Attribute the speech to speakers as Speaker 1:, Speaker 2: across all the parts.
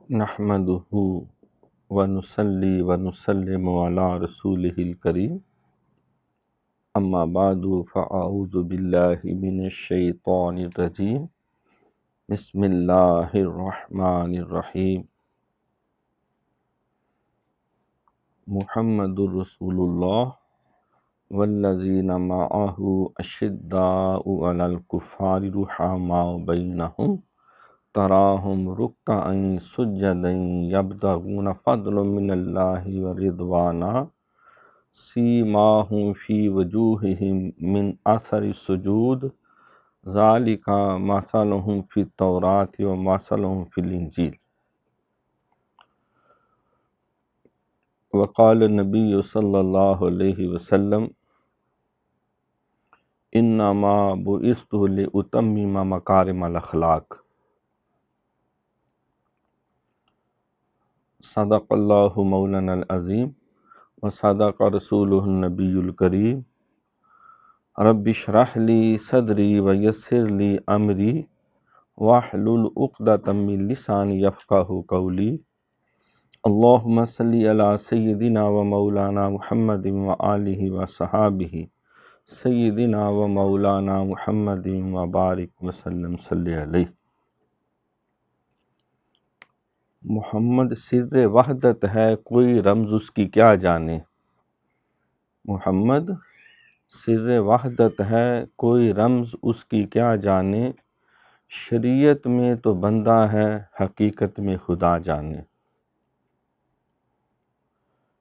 Speaker 1: نحمدہ ونصلی ونسلم علی رسولہ الکریم اما بعد فاعوذ باللہ من الشیطان الرجیم بسم اللہ الرحمن الرحیم محمد رسول اللہ والذین معہ اشداء علی الکفار رحماء بینہم تراہم رکعا سجدا یبتغون فضلا من اللہ ورضوانا سیماہم فی وجوہہم من اثر السجود ذالک مثلہم فی التوراۃ ومثلہم فی الانجیل۔ وقال النبی صلی اللہ علیہ وسلم انما بعثت لأتمم مکارم الاخلاق۔ صدق اللہ مولانا العظیم وصدق رسولہ النبی الکریم۔ رب اشرح لی صدری ویسر لی امری واحلل عقدۃ من لسانی یفقہوا قولی۔ اللہم صلی علی سیدنا و مولانا محمد وآلہ وصحابہ سیدنا و مولانا محمد وبارک وسلم صلی علیہ۔ محمد سر وحدت ہے کوئی رمز اس کی کیا جانے۔ محمد سر وحدت ہے کوئی رمز اس کی کیا جانے، شریعت میں تو بندہ ہے حقیقت میں خدا جانے۔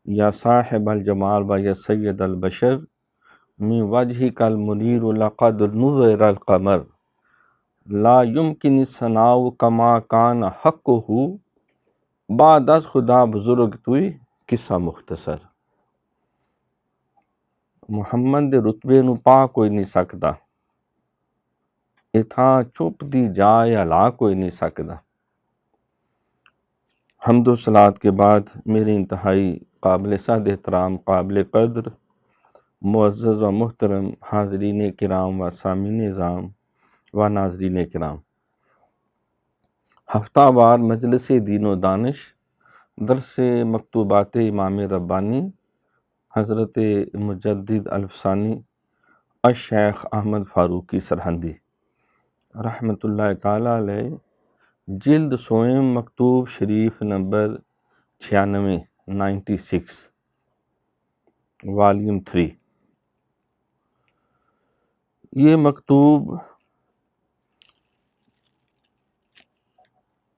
Speaker 1: یا صاحب الجمال و یا سید البشر من وجہک المنیر لقد نور القمر لا یمکن الثناء کما کان حقہ بعد از خدا بزرگ توئی قصہ مختصر۔ محمد دے رتبے نو پا کوئی نہیں سکدا، اتھا چپ دی جائے علا کوئی نہیں سکدا۔ حمد و صلوات کے بعد میرے انتہائی قابل صد احترام، قابل قدر، معزز و محترم حاضرین کرام و سامعین اعظام و ناظرین کرام، ہفتہ وار مجلس دین و دانش درس مکتوبات امام ربانی حضرت مجدد الفسانی الشیخ احمد فاروقی سرہندی رحمۃ اللہ تعالیٰ علیہ، جلد سوئم مکتوب شریف نمبر 96 والیوم 3۔ یہ مکتوب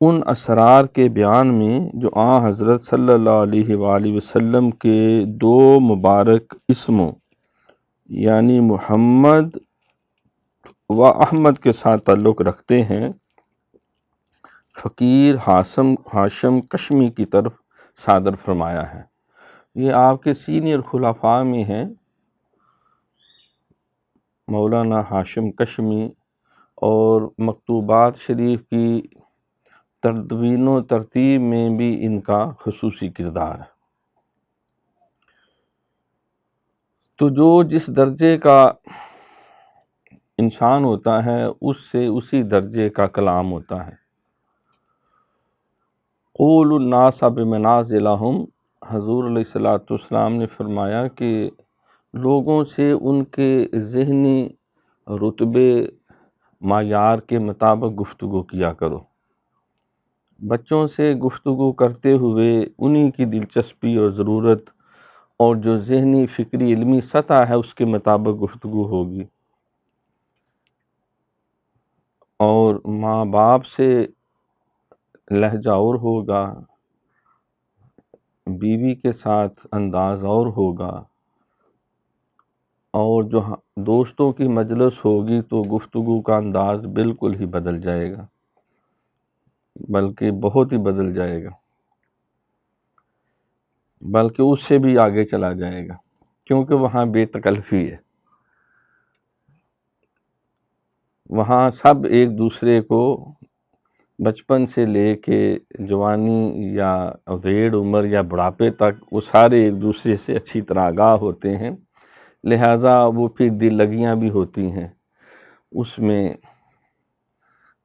Speaker 1: ان اسرار کے بیان میں جو حضرت صلی اللہ علیہ وآلہ وسلم کے دو مبارک اسموں یعنی محمد و احمد کے ساتھ تعلق رکھتے ہیں، فقیر ہاشم کشمی کی طرف صادر فرمایا ہے۔ یہ آپ کے سینئر خلفاء میں ہیں، مولانا ہاشم کشمی، اور مکتوبات شریف کی تدوین و ترتیب میں بھی ان کا خصوصی کردار ہے۔ تو جو جس درجے کا انسان ہوتا ہے اس سے اسی درجے کا کلام ہوتا ہے۔ قول الناس بمنازلہم، حضور علیہ الصلوۃ والسلام نے فرمایا کہ لوگوں سے ان کے ذہنی رتبے معیار کے مطابق گفتگو کیا کرو۔ بچوں سے گفتگو کرتے ہوئے انہی کی دلچسپی اور ضرورت اور جو ذہنی فکری علمی سطح ہے اس کے مطابق گفتگو ہوگی، اور ماں باپ سے لہجہ اور ہوگا، بیوی کے ساتھ انداز اور ہوگا، اور جو دوستوں کی مجلس ہوگی تو گفتگو کا انداز بالکل ہی بدل جائے گا، بلکہ بہت ہی بدل جائے گا، بلکہ اس سے بھی آگے چلا جائے گا، کیونکہ وہاں بے تکلفی ہے۔ وہاں سب ایک دوسرے کو بچپن سے لے کے جوانی یا ادھیڑ عمر یا بڑھاپے تک وہ سارے ایک دوسرے سے اچھی طرح آگاہ ہوتے ہیں، لہٰذا وہ پھر دل لگیاں بھی ہوتی ہیں، اس میں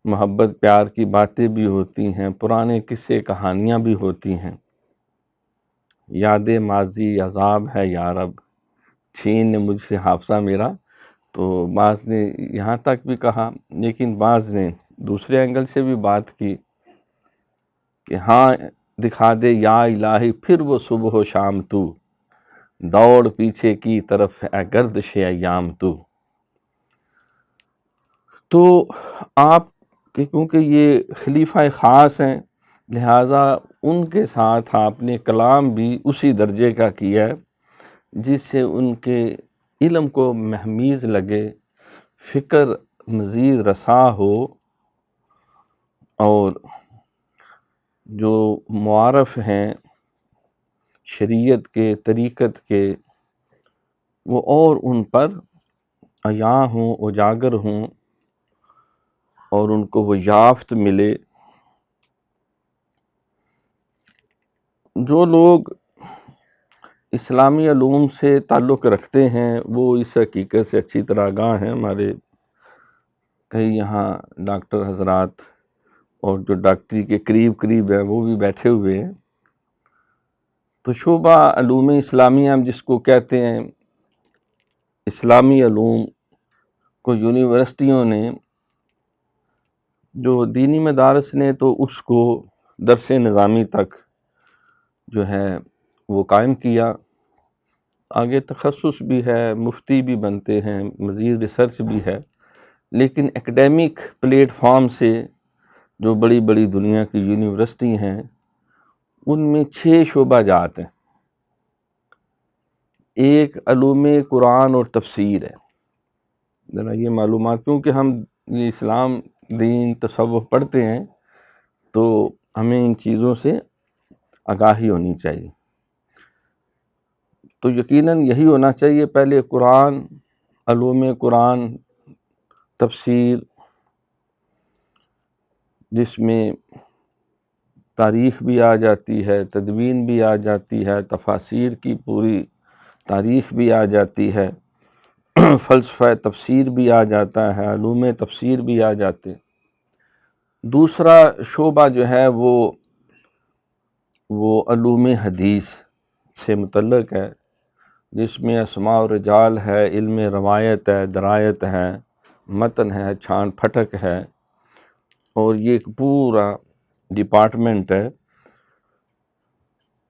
Speaker 1: محبت پیار کی باتیں بھی ہوتی ہیں، پرانے قصے کہانیاں بھی ہوتی ہیں۔ یاد ماضی عذاب ہے یا رب، چھین نے مجھ سے حافظہ میرا، تو بعض نے یہاں تک بھی کہا، لیکن بعض نے دوسرے اینگل سے بھی بات کی کہ ہاں دکھا دے یا الہی پھر وہ صبح و شام تو، دوڑ پیچھے کی طرف اے گردش ایام تو۔ تو آپ کیونکہ یہ خلیفہ خاص ہیں، لہٰذا ان کے ساتھ آپ نے کلام بھی اسی درجے کا کیا ہے جس سے ان کے علم کو مہمیز لگے، فکر مزید رساں ہو، اور جو معارف ہیں شریعت کے، طریقت کے، وہ اور ان پر عیاں ہوں، اجاگر ہوں، اور ان کو وہ یافت ملے۔ جو لوگ اسلامی علوم سے تعلق رکھتے ہیں وہ اس حقیقت سے اچھی طرح آگاہ ہیں۔ ہمارے کئی یہاں ڈاکٹر حضرات اور جو ڈاکٹری کے قریب ہیں وہ بھی بیٹھے ہوئے ہیں۔ تو شعبہ علوم اسلامیہ ہم جس کو کہتے ہیں، اسلامی علوم کو یونیورسٹیوں نے، جو دینی مدارس نے تو اس کو درس نظامی تک جو ہے وہ قائم کیا، آگے تخصص بھی ہے، مفتی بھی بنتے ہیں، مزید ریسرچ بھی ہے، لیکن ایکڈیمک پلیٹ فارم سے جو بڑی بڑی دنیا کی یونیورسٹی ہیں ان میں 6 شعبہ جات ہیں۔ ایک علوم قرآن اور تفسیر ہے، ذرا یہ معلومات، کیونکہ ہم یہ اسلام دین تصوف پڑھتے ہیں تو ہمیں ان چیزوں سے آگاہی ہونی چاہیے۔ تو یقیناً یہی ہونا چاہیے، پہلے قرآن، علوم قرآن، تفسیر، جس میں تاریخ بھی آ جاتی ہے، تدوین بھی آ جاتی ہے، تفاسیر کی پوری تاریخ بھی آ جاتی ہے، فلسفہ تفسیر بھی آ جاتا ہے، علوم تفسیر بھی آ جاتے۔ دوسرا شعبہ جو ہے وہ علوم حدیث سے متعلق ہے، جس میں اسماء و رجال ہے، علم روایت ہے، درایت ہے، متن ہے، چھان پھٹک ہے، اور یہ ایک پورا ڈپارٹمنٹ ہے۔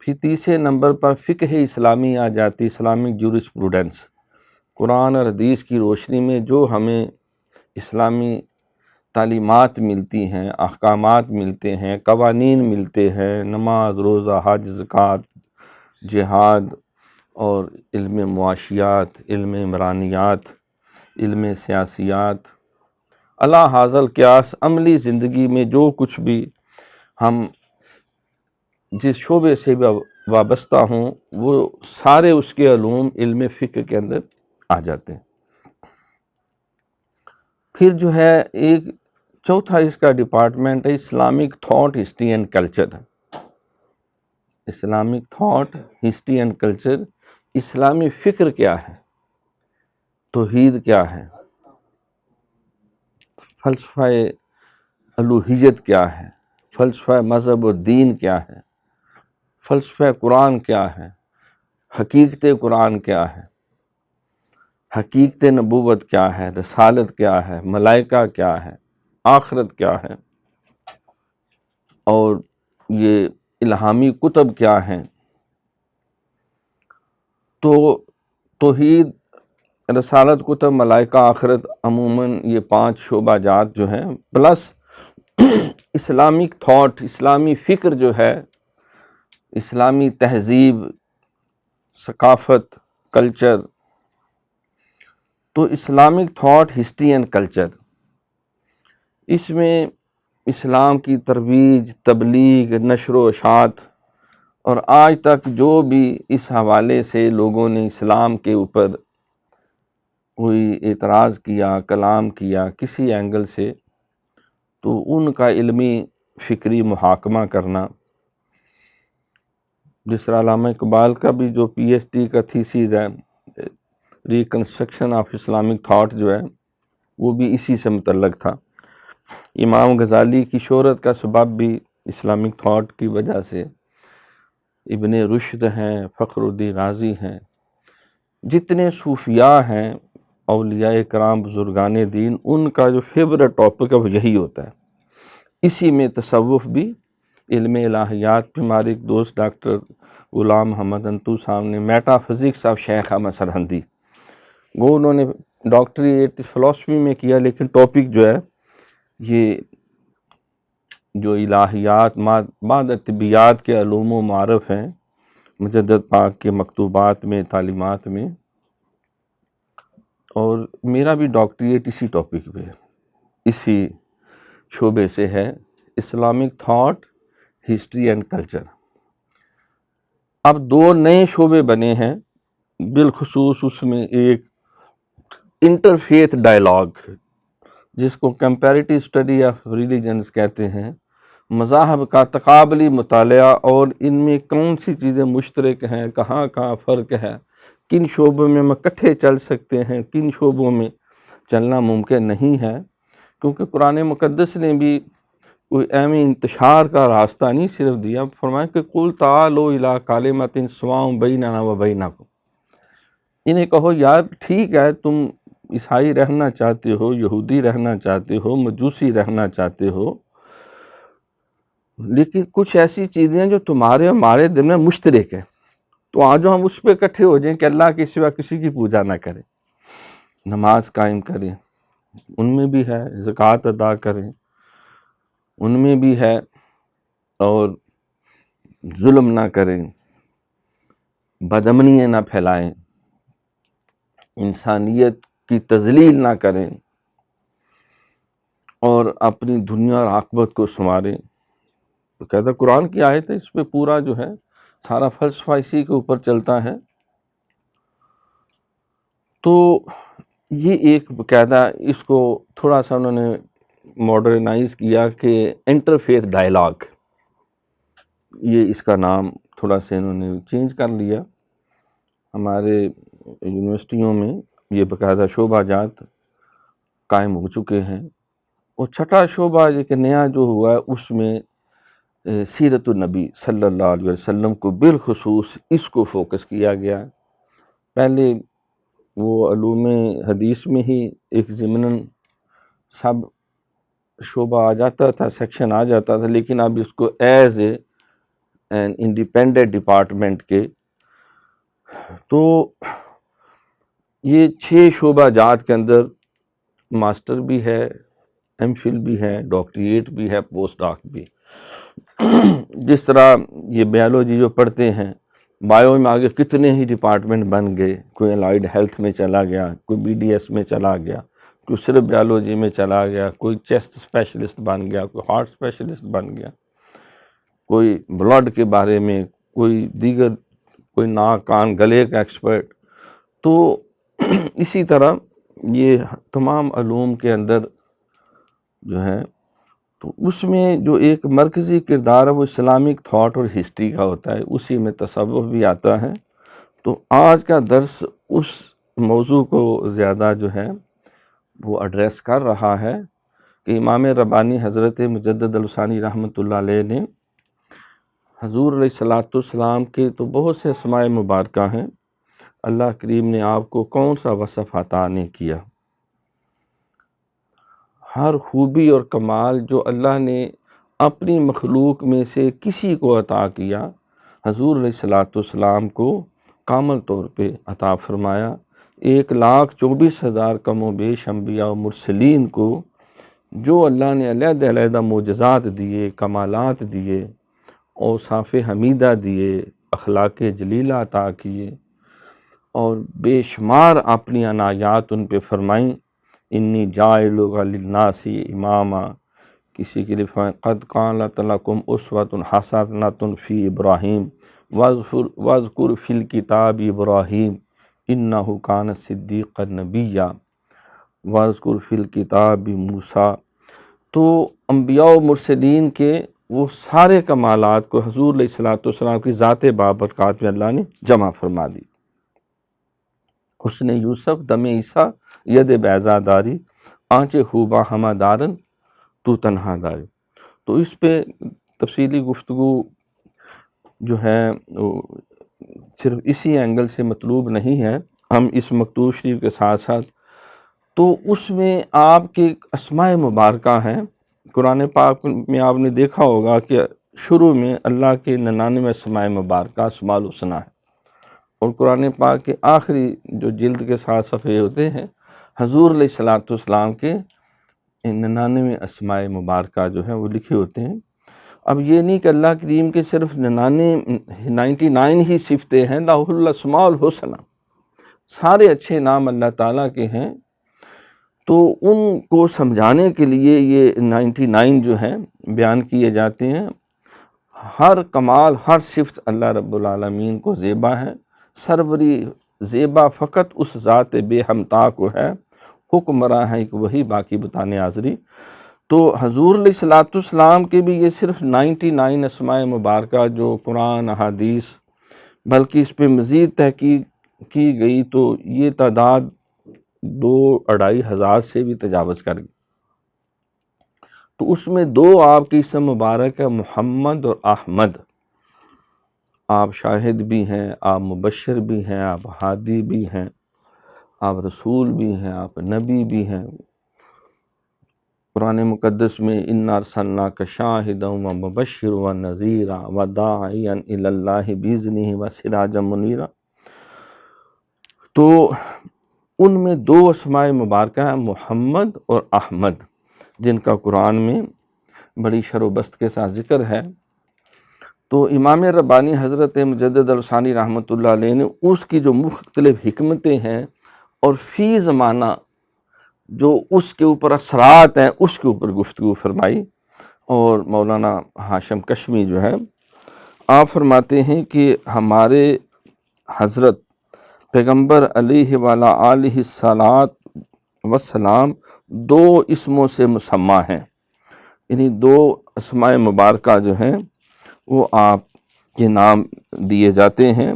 Speaker 1: پھر تیسرے نمبر پر فقہ اسلامی آ جاتی، اسلامک جورسپروڈنس، قرآن اور حدیث کی روشنی میں جو ہمیں اسلامی تعلیمات ملتی ہیں، احکامات ملتے ہیں، قوانین ملتے ہیں، نماز، روزہ، حج، زکوٰۃ، جہاد، اور علم معاشیات، علم عمرانیات، علم سیاسیات، اعلیٰ حاضر القیاس، عملی زندگی میں جو کچھ بھی ہم جس شعبے سے وابستہ ہوں وہ سارے اس کے علوم علم فقہ کے اندر آ جاتے ہیں۔ پھر جو ہے ایک چوتھا اس کا ڈپارٹمنٹ ہے Islamic thought, history and culture. Islamic thought, history and culture, اسلامی فکر کیا ہے، توحید کیا ہے، فلسفہ الوہیت کیا ہے، فلسفہ مذہب و دین کیا ہے، فلسفہ قرآن کیا ہے، حقیقت قرآن کیا ہے، حقیقت نبوت کیا ہے، رسالت کیا ہے، ملائکہ کیا ہے، آخرت کیا ہے، اور یہ الہامی کتب کیا ہیں۔ تو توحید، رسالت، کتب، ملائکہ، آخرت، عموماً یہ 5 شعبہ جات جو ہیں، پلس اسلامک تھاٹ، اسلامی فکر جو ہے، اسلامی تہذیب، ثقافت، کلچر۔ تو Islamic thought, history and culture, اس میں اسلام کی ترویج، تبلیغ، نشر و اشاعت، اور آج تک جو بھی اس حوالے سے لوگوں نے اسلام کے اوپر کوئی اعتراض کیا، کلام کیا کسی اینگل سے، تو ان کا علمی فکری محاکمہ کرنا۔ جس طرح علامہ اقبال کا بھی جو پی ایچ ڈی کا تھیسیز ہے، ریکنسٹرکشن آف اسلامک تھاٹ جو ہے، وہ بھی اسی سے متعلق تھا۔ امام غزالی کی شہرت کا سبب بھی اسلامک تھاٹ کی وجہ سے، ابن رشد ہیں، فخر الدین رازی ہیں، جتنے صوفیاء ہیں، اولیاء کرام بزرگان دین، ان کا جو فیورٹ ٹاپک ہے وہ یہی ہوتا ہے۔ اسی میں تصوف بھی، علم الہیات پہ ہمارے ایک دوست ڈاکٹر غلام محمد انتو صاحب نے میٹا فزکس آف شیخ احمد سرہندی، وہ انہوں نے ڈاکٹریٹ فلسفی میں کیا، لیکن ٹاپک جو ہے یہ جو الہیات بعد طبیات کے علوم و معارف ہیں مجدد پاک کے مکتوبات میں، تعلیمات میں، اور میرا بھی ڈاکٹریٹ اسی ٹاپک پہ، اسی شعبے سے ہے، Islamic thought, history and culture. اب دو نئے شعبے بنے ہیں، بالخصوص اس میں ایک انٹرفیتھ ڈائلاگ، جس کو کمپیریٹیو اسٹڈی آف ریلیجنز کہتے ہیں، مذاہب کا تقابلی مطالعہ، اور ان میں کون سی چیزیں مشترک ہیں، کہاں کہاں فرق ہے، کن شعبوں میں اکٹھے چل سکتے ہیں، کن شعبوں میں چلنا ممکن نہیں ہے، کیونکہ قرآن مقدس نے بھی کوئی اہم انتشار کا راستہ نہیں صرف دیا، فرمایا کہ قُلْ تَعَالُوا إِلَىٰ كَلِمَةٍ سَوَاءٌ بَيْنَنَا وَبَيْنَكُمْ، انہیں کہو یار ٹھیک ہے، تم عیسائی رہنا چاہتے ہو، یہودی رہنا چاہتے ہو، مجوسی رہنا چاہتے ہو، لیکن کچھ ایسی چیزیں ہیں جو تمہارے اور ہمارے دل میں مشترک ہیں، تو آج ہم اس پہ اکٹھے ہو جائیں کہ اللہ کے سوا کسی کی پوجا نہ کریں، نماز قائم کریں، ان میں بھی ہے، زکوٰۃ ادا کریں، ان میں بھی ہے، اور ظلم نہ کریں، بدامنیاں نہ پھیلائیں، انسانیت کی تذلیل نہ کریں، اور اپنی دنیا اور عاقبت کو سنواریں۔ تو کہتا قرآن کی آیت ہے، اس پہ پورا جو ہے سارا فلسفہ اسی کے اوپر چلتا ہے۔ تو یہ ایک باقاعدہ اس کو تھوڑا سا انہوں نے ماڈرنائز کیا کہ انٹرفیتھ ڈائلاگ، یہ اس کا نام تھوڑا سا انہوں نے چینج کر لیا۔ ہمارے یونیورسٹیوں میں یہ باقاعدہ شعبہ جات قائم ہو چکے ہیں، اور چھٹا شعبہ ایک نیا جو ہوا ہے اس میں سیرت النبی صلی اللہ علیہ وسلم کو بالخصوص اس کو فوکس کیا گیا ہے۔ پہلے وہ علوم حدیث میں ہی ایک ضمناً سب شعبہ آ جاتا تھا، سیکشن آ جاتا تھا، لیکن اب اس کو as a an independent department کے، تو یہ 6 شعبہ جات کے اندر ماسٹر بھی ہے، ایم فل بھی ہے، ڈاکٹریٹ بھی ہے، پوسٹ ڈاک بھی۔ جس طرح یہ بیالوجی جو پڑھتے ہیں، بایو میں آگے کتنے ہی ڈپارٹمنٹ بن گئے، کوئی الائڈ ہیلتھ میں چلا گیا، کوئی بی ڈی ایس میں چلا گیا، کوئی صرف بیالوجی میں چلا گیا، کوئی چیسٹ اسپیشلسٹ بن گیا، کوئی ہارٹ اسپیشلسٹ بن گیا، کوئی بلڈ کے بارے میں، کوئی دیگر، کوئی ناک کان گلے کا ایکسپرٹ۔ تو اسی طرح یہ تمام علوم کے اندر جو ہے، تو اس میں جو ایک مرکزی کردار ہے وہ اسلامک تھاٹ اور ہسٹری کا ہوتا ہے، اسی میں تصوف بھی آتا ہے۔ تو آج کا درس اس موضوع کو زیادہ جو ہے وہ ایڈریس کر رہا ہے کہ امام ربانی حضرت مجدد الثانی رحمۃ اللہ علیہ نے حضور علیہ السلام کے تو بہت سے اسماء مبارکہ ہیں، اللہ کریم نے آپ کو کون سا وصف عطا نہیں کیا، ہر خوبی اور کمال جو اللہ نے اپنی مخلوق میں سے کسی کو عطا کیا، حضور علیہ السلام کو کامل طور پہ عطا فرمایا۔ 1,24,000 کم و بیش انبیاء و مرسلین کو جو اللہ نے علیحدہ علیحدہ معجزات دیے، کمالات دیے، اوصاف حمیدہ دیے، اخلاق جلیلہ عطا کیے، اور بے شمار اپنی عنایات ان پہ فرمائیں، انی جاعلک للناس اماما، کسی کے لیے قد کانت لکم اسوۃ حسنۃ فی ابراہیم واذکر فی الکتاب ابراہیم انہ کان صدیقا نبیا واذکر فی الکتاب موسیٰ۔ تو انبیاء و مرسلین کے وہ سارے کمالات کو حضور علیہ السلام کی ذات بابرکات میں اللہ نے جمع فرما دی۔ حسن یوسف دم عیسیٰ ید بیضا داری آنچ خوباں ہمہ دارن تو تنہا داری۔ تو اس پہ تفصیلی گفتگو جو ہے وہ صرف اسی اینگل سے مطلوب نہیں ہے، ہم اس مکتوب شریف کے ساتھ ساتھ تو اس میں آپ کے اسماء مبارکہ ہیں۔ قرآن پاک میں آپ نے دیکھا ہوگا کہ شروع میں اللہ کے 99 اسماء مبارکہ اسماء الحسنی ہے، اور قرآن پاک کے آخری جو جلد کے 7 صفحے ہوتے ہیں حضور علیہ السلام کے 99 اسماء مبارکہ جو ہیں وہ لکھے ہوتے ہیں۔ اب یہ نہیں کہ اللہ کریم کے صرف 99 ہی صفتیں ہیں، لہ الاسماء الحسنی، سارے اچھے نام اللہ تعالیٰ کے ہیں، تو ان کو سمجھانے کے لیے یہ 99 جو ہیں بیان کیے جاتے ہیں۔ ہر کمال، ہر صفت اللہ رب العالمین کو زیبا ہے، سروری زیبا فقط اس ذات بے ہمتا کو ہے، حکمراں ہے ایک وہی باقی بتانے حاضری۔ تو حضور علیہ السلام کے بھی یہ صرف 99 اسماء مبارکہ جو قرآن احادیث، بلکہ اس پہ مزید تحقیق کی گئی تو یہ تعداد 2-2.5 ہزار سے بھی تجاوز کر گئی۔ تو اس میں 2 آپ کے اسم مبارک ہے، محمد اور احمد۔ آپ شاہد بھی ہیں، آپ مبشر بھی ہیں، آپ ہادی بھی ہیں، آپ رسول بھی ہیں، آپ نبی بھی ہیں۔ قرآن مقدس میں اِنَّا أَرْسَلْنَاكَ شَاهِدًا وَمُبَشِّرًا وَنَذِيرًا وَدَاعِيًا إِلَى اللَّهِ بِإِذْنِهِ وَسِرَاجًا مُنِيرًا۔ تو ان میں 2 اسماء مبارکہ ہیں، محمد اور احمد، جن کا قرآن میں بڑی شر و بست کے ساتھ ذکر ہے۔ تو امام ربانی حضرت مجدد الثانی رحمۃ اللہ علیہ نے اس کی جو مختلف حکمتیں ہیں اور فی زمانہ جو اس کے اوپر اثرات ہیں اس کے اوپر گفتگو فرمائی۔ اور مولانا ہاشم کشمی جو ہے آپ فرماتے ہیں کہ ہمارے حضرت پیغمبر علیہ وعلی آلہ الصلاۃ والسلام 2 اسموں سے مسمى ہیں، یعنی 2 اسماء مبارکہ جو ہیں وہ آپ کے نام دیے جاتے ہیں،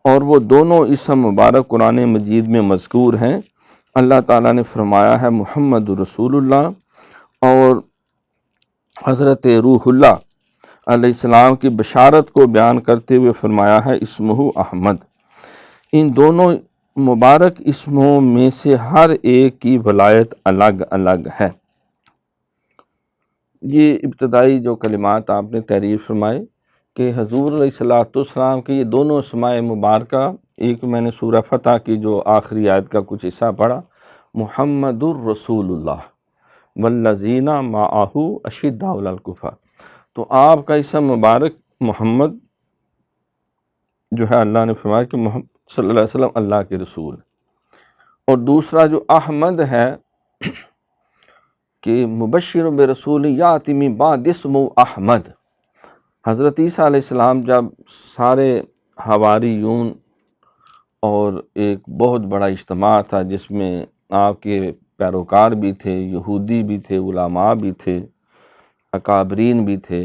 Speaker 1: اور وہ دونوں اسم مبارک قرآن مجید میں مذکور ہیں۔ اللہ تعالیٰ نے فرمایا ہے محمد رسول اللہ، اور حضرت روح اللہ علیہ السلام کی بشارت کو بیان کرتے ہوئے فرمایا ہے اسمہ احمد۔ ان دونوں مبارک اسموں میں سے ہر ایک کی ولایت الگ الگ ہے۔ یہ ابتدائی جو کلمات آپ نے تحریر فرمائے کہ حضور علیہ السلام کے یہ دونوں اسماء مبارکہ، ایک میں نے سورہ فتح کی جو آخری آیت کا کچھ حصہ پڑھا، محمد الرسول اللہ والذین معہ اشداء علی الکفار، تو آپ کا اسم مبارک محمد جو ہے اللہ نے فرمایا کہ محمد صلی اللہ علیہ وسلم اللہ کے رسول، اور دوسرا جو احمد ہے کہ مبشر برسول یاتی من بعد اسمہ احمد۔ حضرت عیسیٰ علیہ السلام جب سارے حواریون اور ایک بہت بڑا اجتماع تھا جس میں آپ کے پیروکار بھی تھے، یہودی بھی تھے، علماء بھی تھے، اکابرین بھی تھے،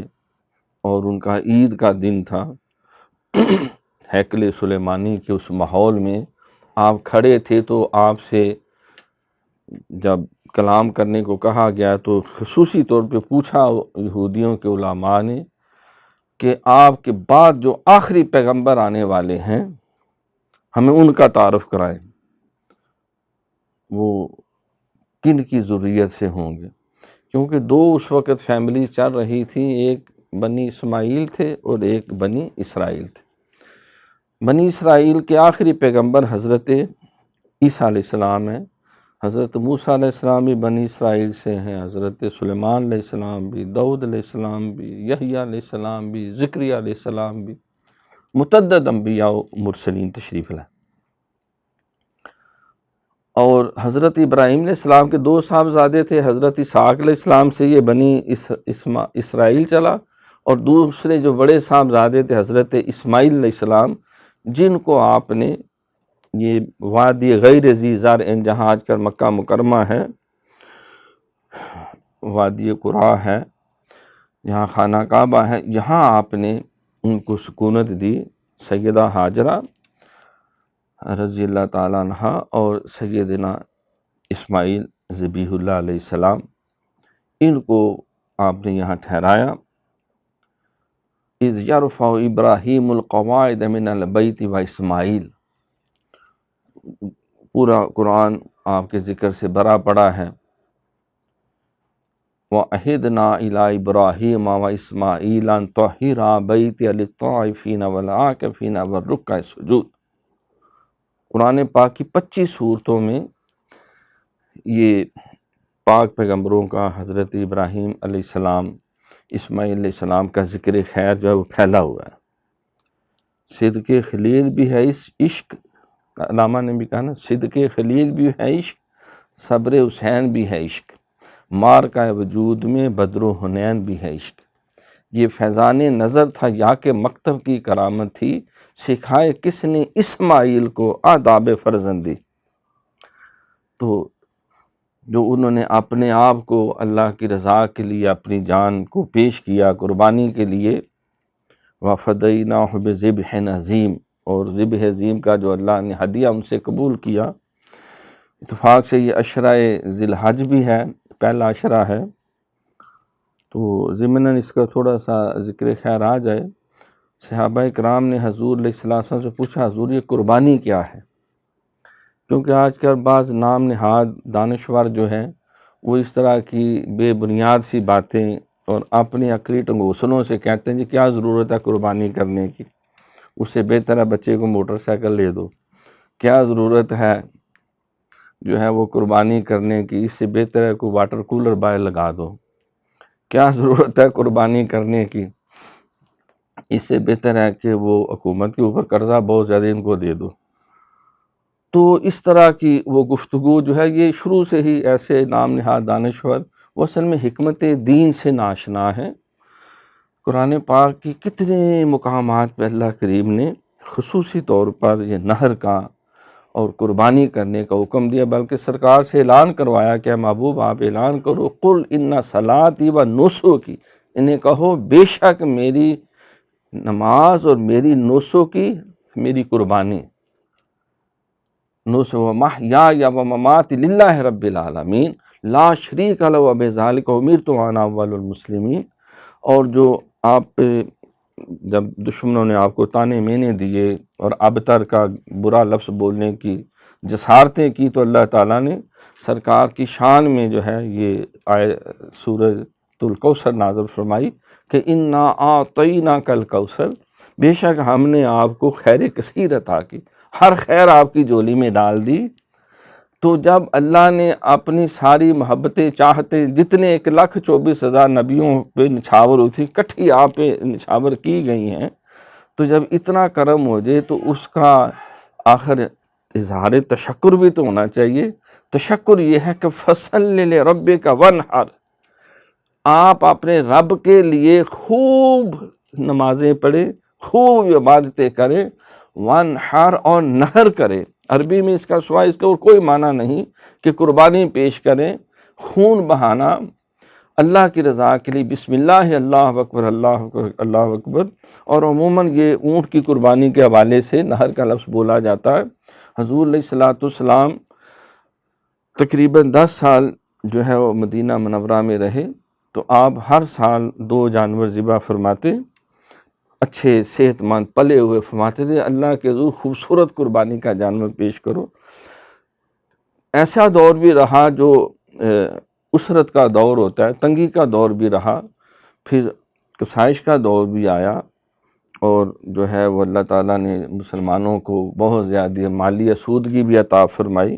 Speaker 1: اور ان کا عید کا دن تھا، ہیکل سلیمانی کے اس ماحول میں آپ کھڑے تھے، تو آپ سے جب کلام کرنے کو کہا گیا تو خصوصی طور پہ پوچھا یہودیوں کے علماء نے کہ آپ کے بعد جو آخری پیغمبر آنے والے ہیں ہمیں ان کا تعارف کرائیں، وہ کن کی ذریت سے ہوں گے، کیونکہ 2 اس وقت فیملی چل رہی تھیں، ایک بنی اسماعیل تھے اور ایک بنی اسرائیل تھے۔ بنی اسرائیل کے آخری پیغمبر حضرت عیسیٰ علیہ السلام ہیں، حضرت موسیٰ علیہ السلام بھی بنی اسرائیل سے ہیں، حضرت سلیمان علیہ السلام بھی، داؤد علیہ السلام بھی، یحییٰ علیہ السلام بھی، زکریا علیہ السلام بھی، متعدد انبیاء و مرسلین تشریف لائے۔ اور حضرت ابراہیم علیہ السلام کے 2 صاحبزادے تھے، حضرت اسحاق علیہ السلام سے یہ بنی اسرائیل چلا، اور دوسرے جو بڑے صاحبزادے تھے حضرت اسماعیل علیہ السلام، جن کو آپ نے یہ وادی غیر ذی زرع جہاں آج کل مکہ مکرمہ ہے، وادی قرا ہے، جہاں خانہ کعبہ ہے، یہاں آپ نے ان کو سکونت دی، سیدہ ہاجرہ رضی اللہ تعالیٰ عنہ اور سیدنا اسماعیل ذبیح اللہ علیہ السلام، ان کو آپ نے یہاں ٹھہرایا۔ اذ یرفع ابراہیم القواعد من البیت و اسماعیل، پورا قرآن آپ کے ذکر سے بھرا پڑا ہے۔ وَعَهِدْنَا إِلَىٰ إِبْرَاهِيمَ وَإِسْمَاعِيلَ أَن طَهِّرَا بَيْتِيَ لِلطَّائِفِينَ وَالْعَاكِفِينَ وَالرُّكَّعِ السُّجُودِ۔ قرآن پاک کی 25 صورتوں میں یہ پاک پیغمبروں کا، حضرت ابراہیم علیہ السلام، اسماعیل علیہ السلام کا ذکر خیر جو ہے وہ پھیلا ہوا ہے۔ صدق خلیل بھی ہے اس عشق، علامہ نے بھی کہا نا، صدق خلیل بھی ہے عشق، صبر حسین بھی ہے عشق، مار کا وجود میں بدر و حنین بھی ہے عشق۔ یہ فیضان نظر تھا یا کہ مکتب کی کرامت تھی، سکھائے کس نے اسماعیل کو آداب فرزندی۔ تو جو انہوں نے اپنے آپ کو اللہ کی رضا کے لیے اپنی جان کو پیش کیا قربانی کے لیے، وَفَدَيْنَاهُ بِذِبْحٍ عَظِيمٍ، اور ذبح عظیم کا جو اللہ نے ہدیہ ان سے قبول کیا۔ اتفاق سے یہ عشرہ ذی الحج بھی ہے، پہلا عشرہ ہے، تو ضمناً اس کا تھوڑا سا ذکر خیر آ جائے۔ صحابہ کرام نے حضور علیہ السلام سے پوچھا، حضور یہ قربانی کیا ہے؟ کیونکہ آج کل بعض نام نہاد دانشور جو ہیں وہ اس طرح کی بے بنیاد سی باتیں اور اپنی عقلی ٹنگوسنوں سے کہتے ہیں جی کیا ضرورت ہے قربانی کرنے کی، اس سے بہتر ہے بچے کو موٹر سائیکل لے دو، کیا ضرورت ہے جو ہے وہ قربانی کرنے کی، اس سے بہتر ہے کوئی واٹر کولر باہر لگا دو، کیا ضرورت ہے قربانی کرنے کی، اس سے بہتر ہے کہ وہ حکومت کے اوپر قرضہ بہت زیادہ ان کو دے دو۔ تو اس طرح کی وہ گفتگو جو ہے یہ شروع سے ہی ایسے نام نہاد دانشور وہ اصل میں حکمت دین سے ناشنا ہے۔ قرآن پاک کی کتنے مقامات پہ اللہ کریم نے خصوصی طور پر یہ نہر کا اور قربانی کرنے کا حکم دیا، بلکہ سرکار سے اعلان کروایا کہ محبوب آپ اعلان کرو، قل ان صلاتی و نسکی، انہیں کہو بے شک میری نماز اور میری نسکی، میری قربانی، نسک و محیای و مماتی للہ رب العالمین لا شریک لہ وبذالک امرت وانا اول المسلمین۔ اور جو آپ پہ جب دشمنوں نے آپ کو تانے مینے دیے اور ابتر کا برا لفظ بولنے کی جسارتیں کی، تو اللہ تعالیٰ نے سرکار کی شان میں جو ہے یہ سورۃ الکوثر نازل فرمائی کہ انا اعطیناک الکوثر، بے شک ہم نے آپ کو خیر کثیر عطا کی، ہر خیر آپ کی جولی میں ڈال دی۔ تو جب اللہ نے اپنی ساری محبتیں چاہتے جتنے 1,24,000 نبیوں پہ نچھاور ہوئی تھی کٹھی آپ پہ نچھاور کی گئی ہیں، تو جب اتنا کرم ہو جائے تو اس کا آخر اظہار تشکر بھی تو ہونا چاہیے۔ تشکر یہ ہے کہ فَصَلِّ لِرَبِّكَ وَانْحَرْ، آپ اپنے رب کے لیے خوب نمازیں پڑھیں، خوب عبادتیں کریں، وَانْحَرْ، اور نحر کریں۔ عربی میں اس کا سوائے اس کا اور کوئی معنی نہیں کہ قربانی پیش کریں، خون بہانا اللہ کی رضا کے لیے، بسم اللہ اللہ اکبر اللہ اکبر اللہ اکبر۔ اور عموماً یہ اونٹ کی قربانی کے حوالے سے نحر کا لفظ بولا جاتا ہے۔ حضور علیہ السلام تقریباً 10 سال جو ہے وہ مدینہ منورہ میں رہے، تو آپ ہر سال 2 جانور ذبح فرماتے، اچھے صحت مند پلے ہوئے فرماتے تھے، اللہ کے حضور خوبصورت قربانی کا جانور پیش کرو۔ ایسا دور بھی رہا جو اسرت کا دور ہوتا ہے، تنگی کا دور بھی رہا، پھر کسائش کا دور بھی آیا، اور جو ہے وہ اللہ تعالیٰ نے مسلمانوں کو بہت زیادہ مالی آسودگی بھی عطا فرمائی،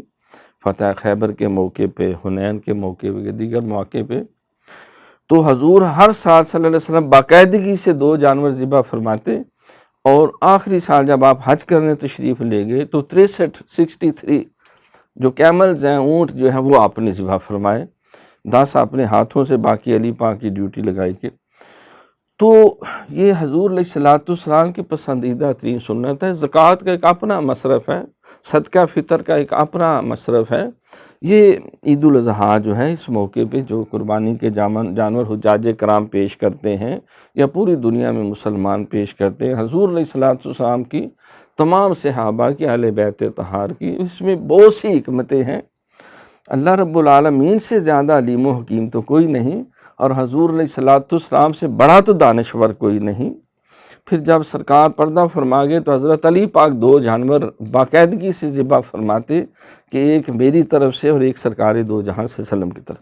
Speaker 1: فتح خیبر کے موقع پہ، حنین کے موقع پہ، دیگر مواقع پہ۔ تو حضور ہر سال صلی اللہ علیہ وسلم باقاعدگی سے 2 جانور ذبح فرماتے، اور آخری سال جب آپ حج کرنے تشریف لے گئے تو 63 جو کیملز ہیں، اونٹ جو ہیں وہ آپ نے ذبح فرمائے، 10 اپنے ہاتھوں سے، باقی علی پاک کی ڈیوٹی لگائی کے۔ تو یہ حضور علیہ السلام کی پسندیدہ ترین سنت ہے۔ زکوٰۃ کا ایک اپنا مصرف ہے، صدقہ فطر کا ایک اپنا مصرف ہے۔ یہ عید الاضحیٰ جو ہے اس موقع پہ جو قربانی کے جانور حجاج کرام پیش کرتے ہیں یا پوری دنیا میں مسلمان پیش کرتے ہیں، حضور علیہ السلام کی، تمام صحابہ کی، اہل بیت طہار کی، اس میں بہت سی حکمتیں ہیں۔ اللہ رب العالمین سے زیادہ علیم و حکیم تو کوئی نہیں۔ اور حضور علیہ الصلوۃ والسلام سے بڑا تو دانشور کوئی نہیں۔ پھر جب سرکار پردہ فرما گئے تو حضرت علی پاک 2 جانور باقاعدگی سے ذبح فرماتے کہ ایک میری طرف سے اور ایک سرکار دو جہاں صلی اللہ علیہ وسلم کی طرف۔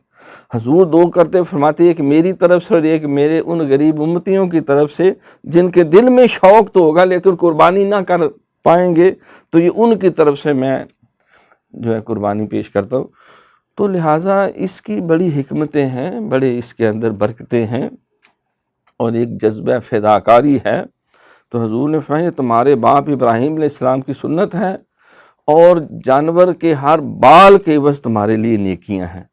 Speaker 1: حضور 2 کرتے فرماتے ایک میری طرف سے اور ایک میرے ان غریب امتیوں کی طرف سے جن کے دل میں شوق تو ہوگا لیکن قربانی نہ کر پائیں گے، تو یہ ان کی طرف سے میں جو ہے قربانی پیش کرتا ہوں۔ تو لہٰذا اس کی بڑی حکمتیں ہیں، بڑے اس کے اندر برکتیں ہیں اور ایک جذبہ فداکاری ہے۔ تو حضور نے فرمایا تمہارے باپ ابراہیم علیہ السلام کی سنت ہے اور جانور کے ہر بال کے عوض تمہارے لیے نیکیاں ہیں۔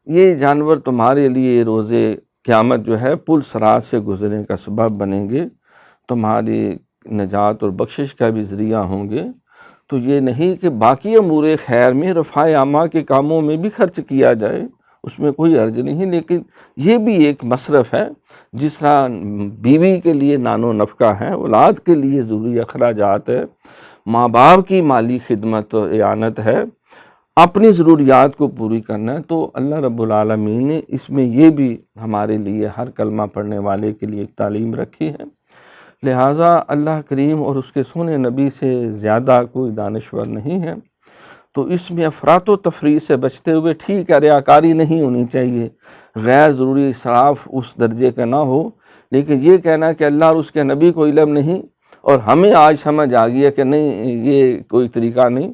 Speaker 1: یہ جانور تمہارے لیے روز قیامت جو ہے پل صراط سے گزرنے کا سبب بنیں گے، تمہاری نجات اور بخشش کا بھی ذریعہ ہوں گے۔ تو یہ نہیں کہ باقی امور خیر میں رفع عامہ کے کاموں میں بھی خرچ کیا جائے، اس میں کوئی حرج نہیں، لیکن یہ بھی ایک مصرف ہے۔ جس طرح بیوی کے لیے نان و نفقہ ہے، اولاد کے لیے ضروری اخراجات ہے، ماں باپ کی مالی خدمت و اعانت ہے، اپنی ضروریات کو پوری کرنا ہے، تو اللہ رب العالمین نے اس میں یہ بھی ہمارے لیے ہر کلمہ پڑھنے والے کے لیے ایک تعلیم رکھی ہے۔ لہٰذا اللہ کریم اور اس کے سونے نبی سے زیادہ کوئی دانشور نہیں ہے۔ تو اس میں افراط و تفریط سے بچتے ہوئے ٹھیک ہے ریاکاری نہیں ہونی چاہیے، غیر ضروری اسراف اس درجے کا نہ ہو، لیکن یہ کہنا کہ اللہ اور اس کے نبی کو علم نہیں اور ہمیں آج سمجھ آ گئی ہے کہ نہیں یہ کوئی طریقہ نہیں،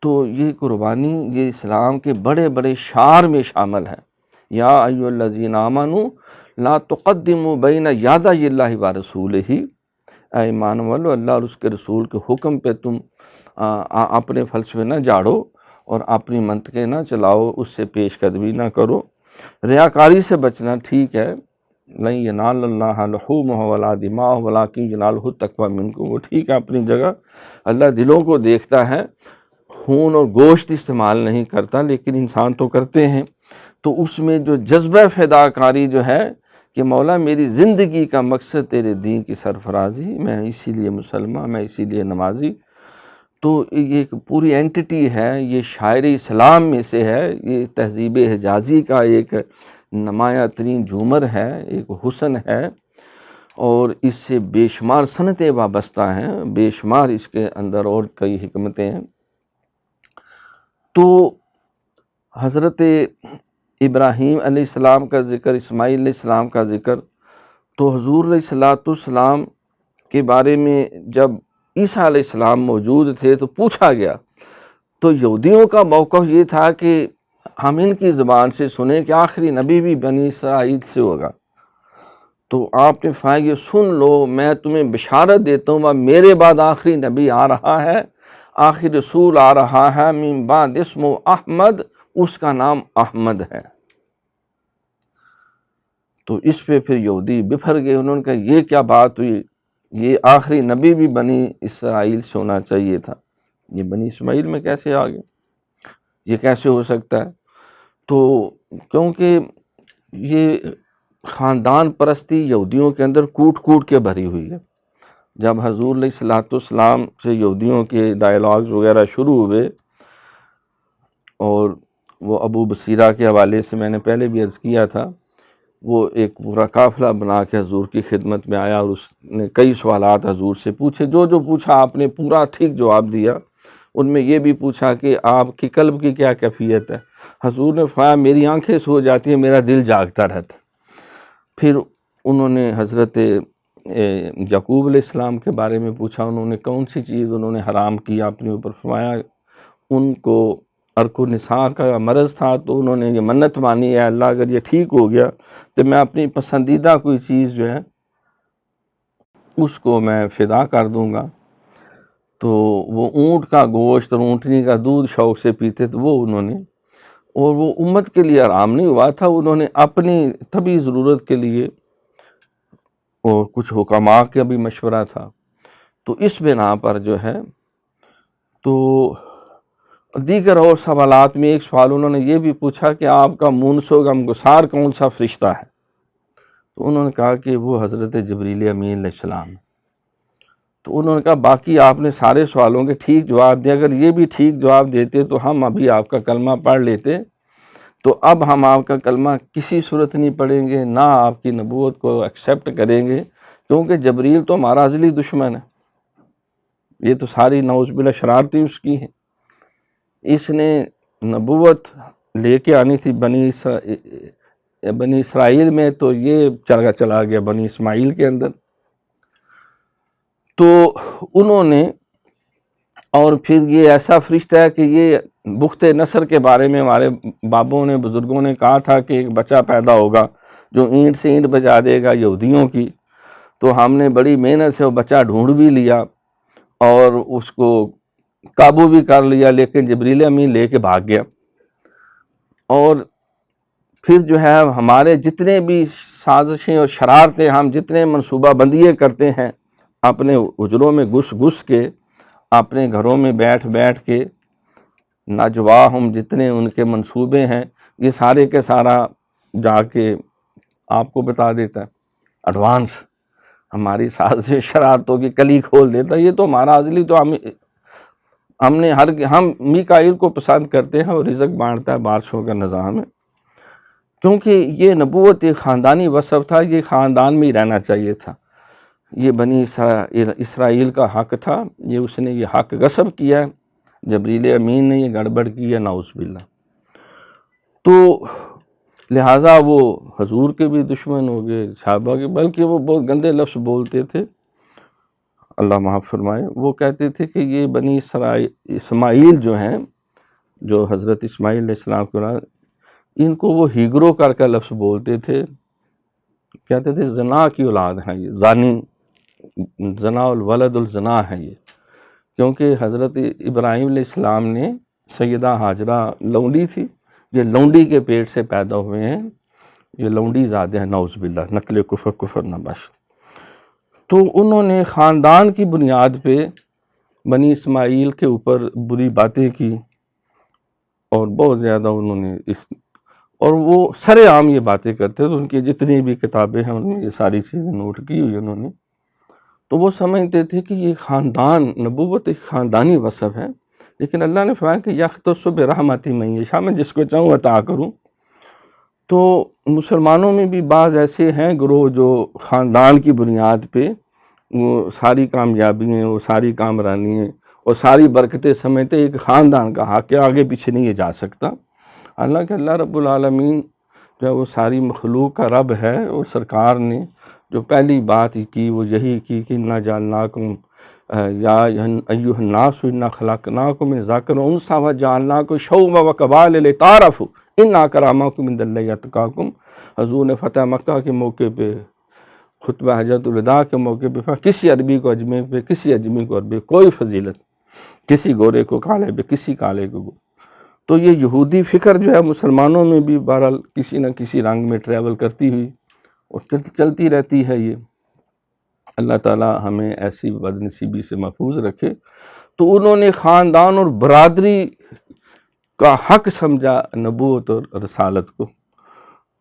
Speaker 1: تو یہ قربانی یہ اسلام کے بڑے بڑے شعار میں شامل ہے۔ یا ایھا الذین آمنوا لا تقدموا بین یدی اللہ ورسولہ، اے ایمان والو اللہ اور اس کے رسول کے حکم پہ تم اپنے فلسفے نہ جاڑو اور اپنی منطقیں نہ چلاؤ، اس سے پیش قدمی نہ کرو۔ ریاکاری سے بچنا ٹھیک ہے، لن ینال اللہ لحومہ ولا دماؤہ ولکن ینالہ التقوی منکم، وہ ٹھیک ہے اپنی جگہ، اللہ دلوں کو دیکھتا ہے، خون اور گوشت استعمال نہیں کرتا، لیکن انسان تو کرتے ہیں۔ تو اس میں جو جذبہ فداکاری جو ہے کہ مولا میری زندگی کا مقصد تیرے دین کی سرفرازی، میں اسی لیے مسلمان، میں اسی لیے نمازی، تو یہ ایک پوری اینٹی ہے، یہ شاعر اسلام میں سے ہے، یہ تہذیب حجازی کا ایک نمایاں ترین جھومر ہے، ایک حسن ہے، اور اس سے بے شمار صنعتیں وابستہ ہیں، بے شمار اس کے اندر اور کئی حکمتیں ہیں۔ تو حضرت ابراہیم علیہ السلام کا ذکر، اسماعیل علیہ السلام کا ذکر، تو حضور علیہ الصلوۃ والسلام کے بارے میں جب عیسیٰ علیہ السلام موجود تھے تو پوچھا گیا، تو یہودیوں کا موقف یہ تھا کہ ہم ان کی زبان سے سنیں کہ آخری نبی بھی بنی اسرائیل سے ہوگا، تو آپ نے فرمایا یہ سن لو، میں تمہیں بشارت دیتا ہوں میرے بعد آخری نبی آ رہا ہے، آخری رسول آ رہا ہے، من بعد اسمہ احمد، اس کا نام احمد ہے۔ تو اس پہ پھر یہودی بپھر گئے، انہوں نے کہا یہ کیا بات ہوئی، یہ آخری نبی بھی بنی اسرائیل سے ہونا چاہیے تھا، یہ بنی اسماعیل میں کیسے آ گئے، یہ کیسے ہو سکتا ہے؟ تو کیونکہ یہ خاندان پرستی یہودیوں کے اندر کوٹ کوٹ کے بھری ہوئی ہے۔ جب حضور علیہ الصلوۃ والسلام سے یہودیوں کے ڈائیلاگز وغیرہ شروع ہوئے، اور وہ ابو بصیرہ کے حوالے سے میں نے پہلے بھی عرض کیا تھا، وہ ایک پورا قافلہ بنا کے حضور کی خدمت میں آیا اور اس نے کئی سوالات حضور سے پوچھے، جو پوچھا آپ نے پورا ٹھیک جواب دیا۔ ان میں یہ بھی پوچھا کہ آپ کی قلب کی کیا کیفیت ہے، حضور نے فرمایا میری آنکھیں سو جاتی ہیں، میرا دل جاگتا رہتا۔ پھر انہوں نے حضرت یعقوب علیہ السلام کے بارے میں پوچھا، انہوں نے کون سی چیز انہوں نے حرام کیا اپنے اوپر، فرمایا ان کو عرق و نساء کا مرض تھا، تو انہوں نے یہ منت مانی ہے اللہ اگر یہ ٹھیک ہو گیا تو میں اپنی پسندیدہ کوئی چیز جو ہے اس کو میں فدا کر دوں گا۔ تو وہ اونٹ کا گوشت اور اونٹنی کا دودھ شوق سے پیتے، تو وہ انہوں نے، اور وہ امت کے لیے آرام نہیں ہوا تھا، انہوں نے اپنی طبی ضرورت کے لیے، اور کچھ حکماء کا بھی مشورہ تھا۔ تو اس بنا پر جو ہے، تو دیگر اور سوالات میں ایک سوال انہوں نے یہ بھی پوچھا کہ آپ کا مونس و غمگسار کون سا فرشتہ ہے، تو انہوں نے کہا کہ وہ حضرت جبریل امین علیہ السلام۔ تو انہوں نے کہا باقی آپ نے سارے سوالوں کے ٹھیک جواب دیا، اگر یہ بھی ٹھیک جواب دیتے تو ہم ابھی آپ کا کلمہ پڑھ لیتے۔ تو اب ہم آپ کا کلمہ کسی صورت نہیں پڑھیں گے، نہ آپ کی نبوت کو ایکسیپٹ کریں گے، کیونکہ جبریل تو ہمارا ازلی دشمن ہے، یہ تو ساری نعوذ باللہ شرارتی اس کی ہے۔ اس نے نبوت لے کے آنی تھی بنی اسرائیل میں، تو یہ چلا گیا بنی اسماعیل کے اندر۔ تو انہوں نے، اور پھر یہ ایسا فرشتہ ہے کہ یہ بخت نصر کے بارے میں ہمارے بابوں نے، بزرگوں نے کہا تھا کہ ایک بچہ پیدا ہوگا جو اینٹ سے اینٹ بجا دے گا یہودیوں کی۔ تو ہم نے بڑی محنت سے وہ بچہ ڈھونڈ بھی لیا اور اس کو قابو بھی کر لیا، لیکن جبریل امین لے کے بھاگ گیا۔ اور پھر جو ہے ہمارے جتنے بھی سازشیں اور شرارتیں، ہم جتنے منصوبہ بندیاں کرتے ہیں اپنے حجروں میں گھس کے، اپنے گھروں میں بیٹھ کے، ناجواہم جتنے ان کے منصوبے ہیں، یہ سارے کے سارا جا کے آپ کو بتا دیتا ہے، ایڈوانس ہماری سازش شرارتوں کی کلی کھول دیتا ہے۔ یہ تو ہمارا ازلی، تو ہم میکائیل کو پسند کرتے ہیں اور رزق بانٹتا ہے، بارشوں کا نظام ہے، کیونکہ یہ نبوت ایک خاندانی وصف تھا، یہ خاندان میں ہی رہنا چاہیے تھا۔ یہ بنی اسرائیل کا حق تھا، یہ اس نے یہ حق غصب کیا ہے، جبریل امین نے یہ گڑبڑ کی ہے، نعوذ باللہ۔ تو لہٰذا وہ حضور کے بھی دشمن ہو گئے، صحابہ کے، بلکہ وہ بہت گندے لفظ بولتے تھے، اللہ معاف فرمائے۔ وہ کہتے تھے کہ یہ بنی اسماعیل جو ہیں، جو حضرت اسماعیل علیہ السلام کے اولاد، ان کو وہ ہیگرو کر لفظ بولتے تھے، کہتے تھے زنا کی اولاد ہیں یہ، زانی، زنا الولد الزنا ہے یہ، کیونکہ حضرت ابراہیم علیہ السلام نے، سیدہ ہاجرہ لونڈی تھی، یہ لونڈی کے پیٹ سے پیدا ہوئے ہیں، یہ لونڈی زادے ہیں، نعوذ باللہ، نقل کفر نہ بش۔ تو انہوں نے خاندان کی بنیاد پہ بنی اسماعیل کے اوپر بری باتیں کی، اور بہت زیادہ انہوں نے اور وہ سر عام یہ باتیں کرتے تھے، ان کی جتنی بھی کتابیں ہیں ان میں یہ ساری چیزیں نوٹ کی ہوئی انہوں نے۔ تو وہ سمجھتے تھے کہ یہ خاندان، نبوت ایک خاندانی وصف ہے، لیکن اللہ نے فرمایا کہ یختص برحمتہ من یشاء، میں جس کو چاہوں عطا کروں۔ تو مسلمانوں میں بھی بعض ایسے ہیں گروہ جو خاندان کی بنیاد پہ وہ ساری کامیابیاں، وہ ساری کامرانیاں اور ساری برکتیں سمجھتے، ایک خاندان کا حق ہے، آگے پیچھے نہیں یہ جا سکتا۔ حالانکہ اللہ رب العالمین جو ہے وہ ساری مخلوق کا رب ہے، اور سرکار نے جو پہلی بات کی وہ یہی کی کہ انا جعلناکم یا ایھا الناس انا خلقناکم من ذکر و انثی وجعلناکم شعوبا وقبائل لتعارفوا ان اکرمکم عند اللہ اتقاکم۔ حضور نے فتح مکہ کے موقع پہ، خطبہ حجۃ الوداع کے موقع پہ، کسی عربی کو اجمی پہ، کسی اجمی کو عربی، کوئی فضیلت، کسی گورے کو کالے پہ، کسی کالے کو گورے۔ تو یہ یہودی فکر جو ہے مسلمانوں میں بھی بہرحال کسی نہ کسی رنگ میں ٹریول کرتی ہوئی اور چلتی رہتی ہے یہ۔ اللہ تعالی ہمیں ایسی بد نصیبی سے محفوظ رکھے۔ تو انہوں نے خاندان اور برادری کا حق سمجھا نبوت اور رسالت کو،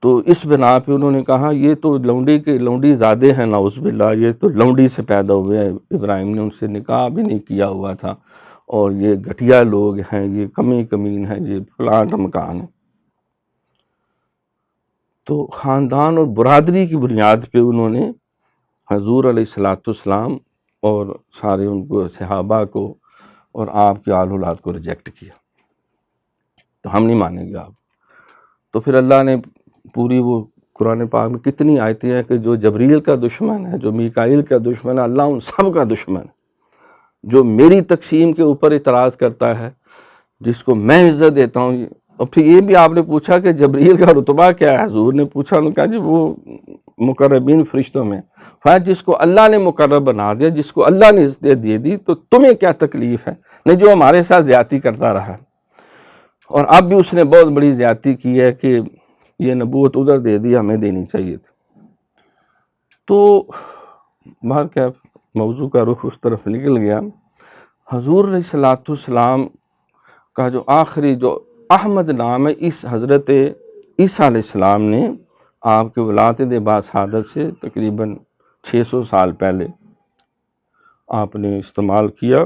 Speaker 1: تو اس بنا پہ انہوں نے کہا یہ تو لونڈی زادے ہیں، نعوذ باللہ، یہ تو لونڈی سے پیدا ہوئے ہیں، ابراہیم نے ان سے نکاح بھی نہیں کیا ہوا تھا، اور یہ گھٹیا لوگ ہیں، یہ کمین ہیں، یہ فلاں مکان ہے۔ تو خاندان اور برادری کی بنیاد پہ انہوں نے حضور علیہ السلام اور سارے ان کو صحابہ کو اور آپ کے آل اولاد کو ریجیکٹ کیا، تو ہم نہیں مانیں گے آپ۔ تو پھر اللہ نے پوری وہ قرآن پاک میں کتنی آیتیں ہیں کہ جو جبریل کا دشمن ہے، جو میکائیل کا دشمن ہے، اللہ ان سب کا دشمن ہے۔ جو میری تقسیم کے اوپر اعتراض کرتا ہے، جس کو میں عزت دیتا ہوں۔ اور پھر یہ بھی آپ نے پوچھا کہ جبریل کا رتبہ کیا ہے، حضور نے پوچھا، انہوں نے کہا جی وہ مقربین فرشتوں میں، جس کو اللہ نے مقرب بنا دیا، جس کو اللہ نے عزت دے دی، تو تمہیں کیا تکلیف ہے؟ نہیں، جو ہمارے ساتھ زیادتی کرتا رہا ہے، اور اب بھی اس نے بہت بڑی زیادتی کی ہے کہ یہ نبوت ادھر دے دی، ہمیں دینی چاہیے تھی۔ تو بہر کیا موضوع کا رخ اس طرف نکل گیا۔ حضور علیہ السلام کا جو آخری جو احمد نام ہے، اس حضرت عیسیٰ علیہ السلام نے آپ کے ولادت بعد شہادت سے تقریباً 600 سال پہلے آپ نے استعمال کیا،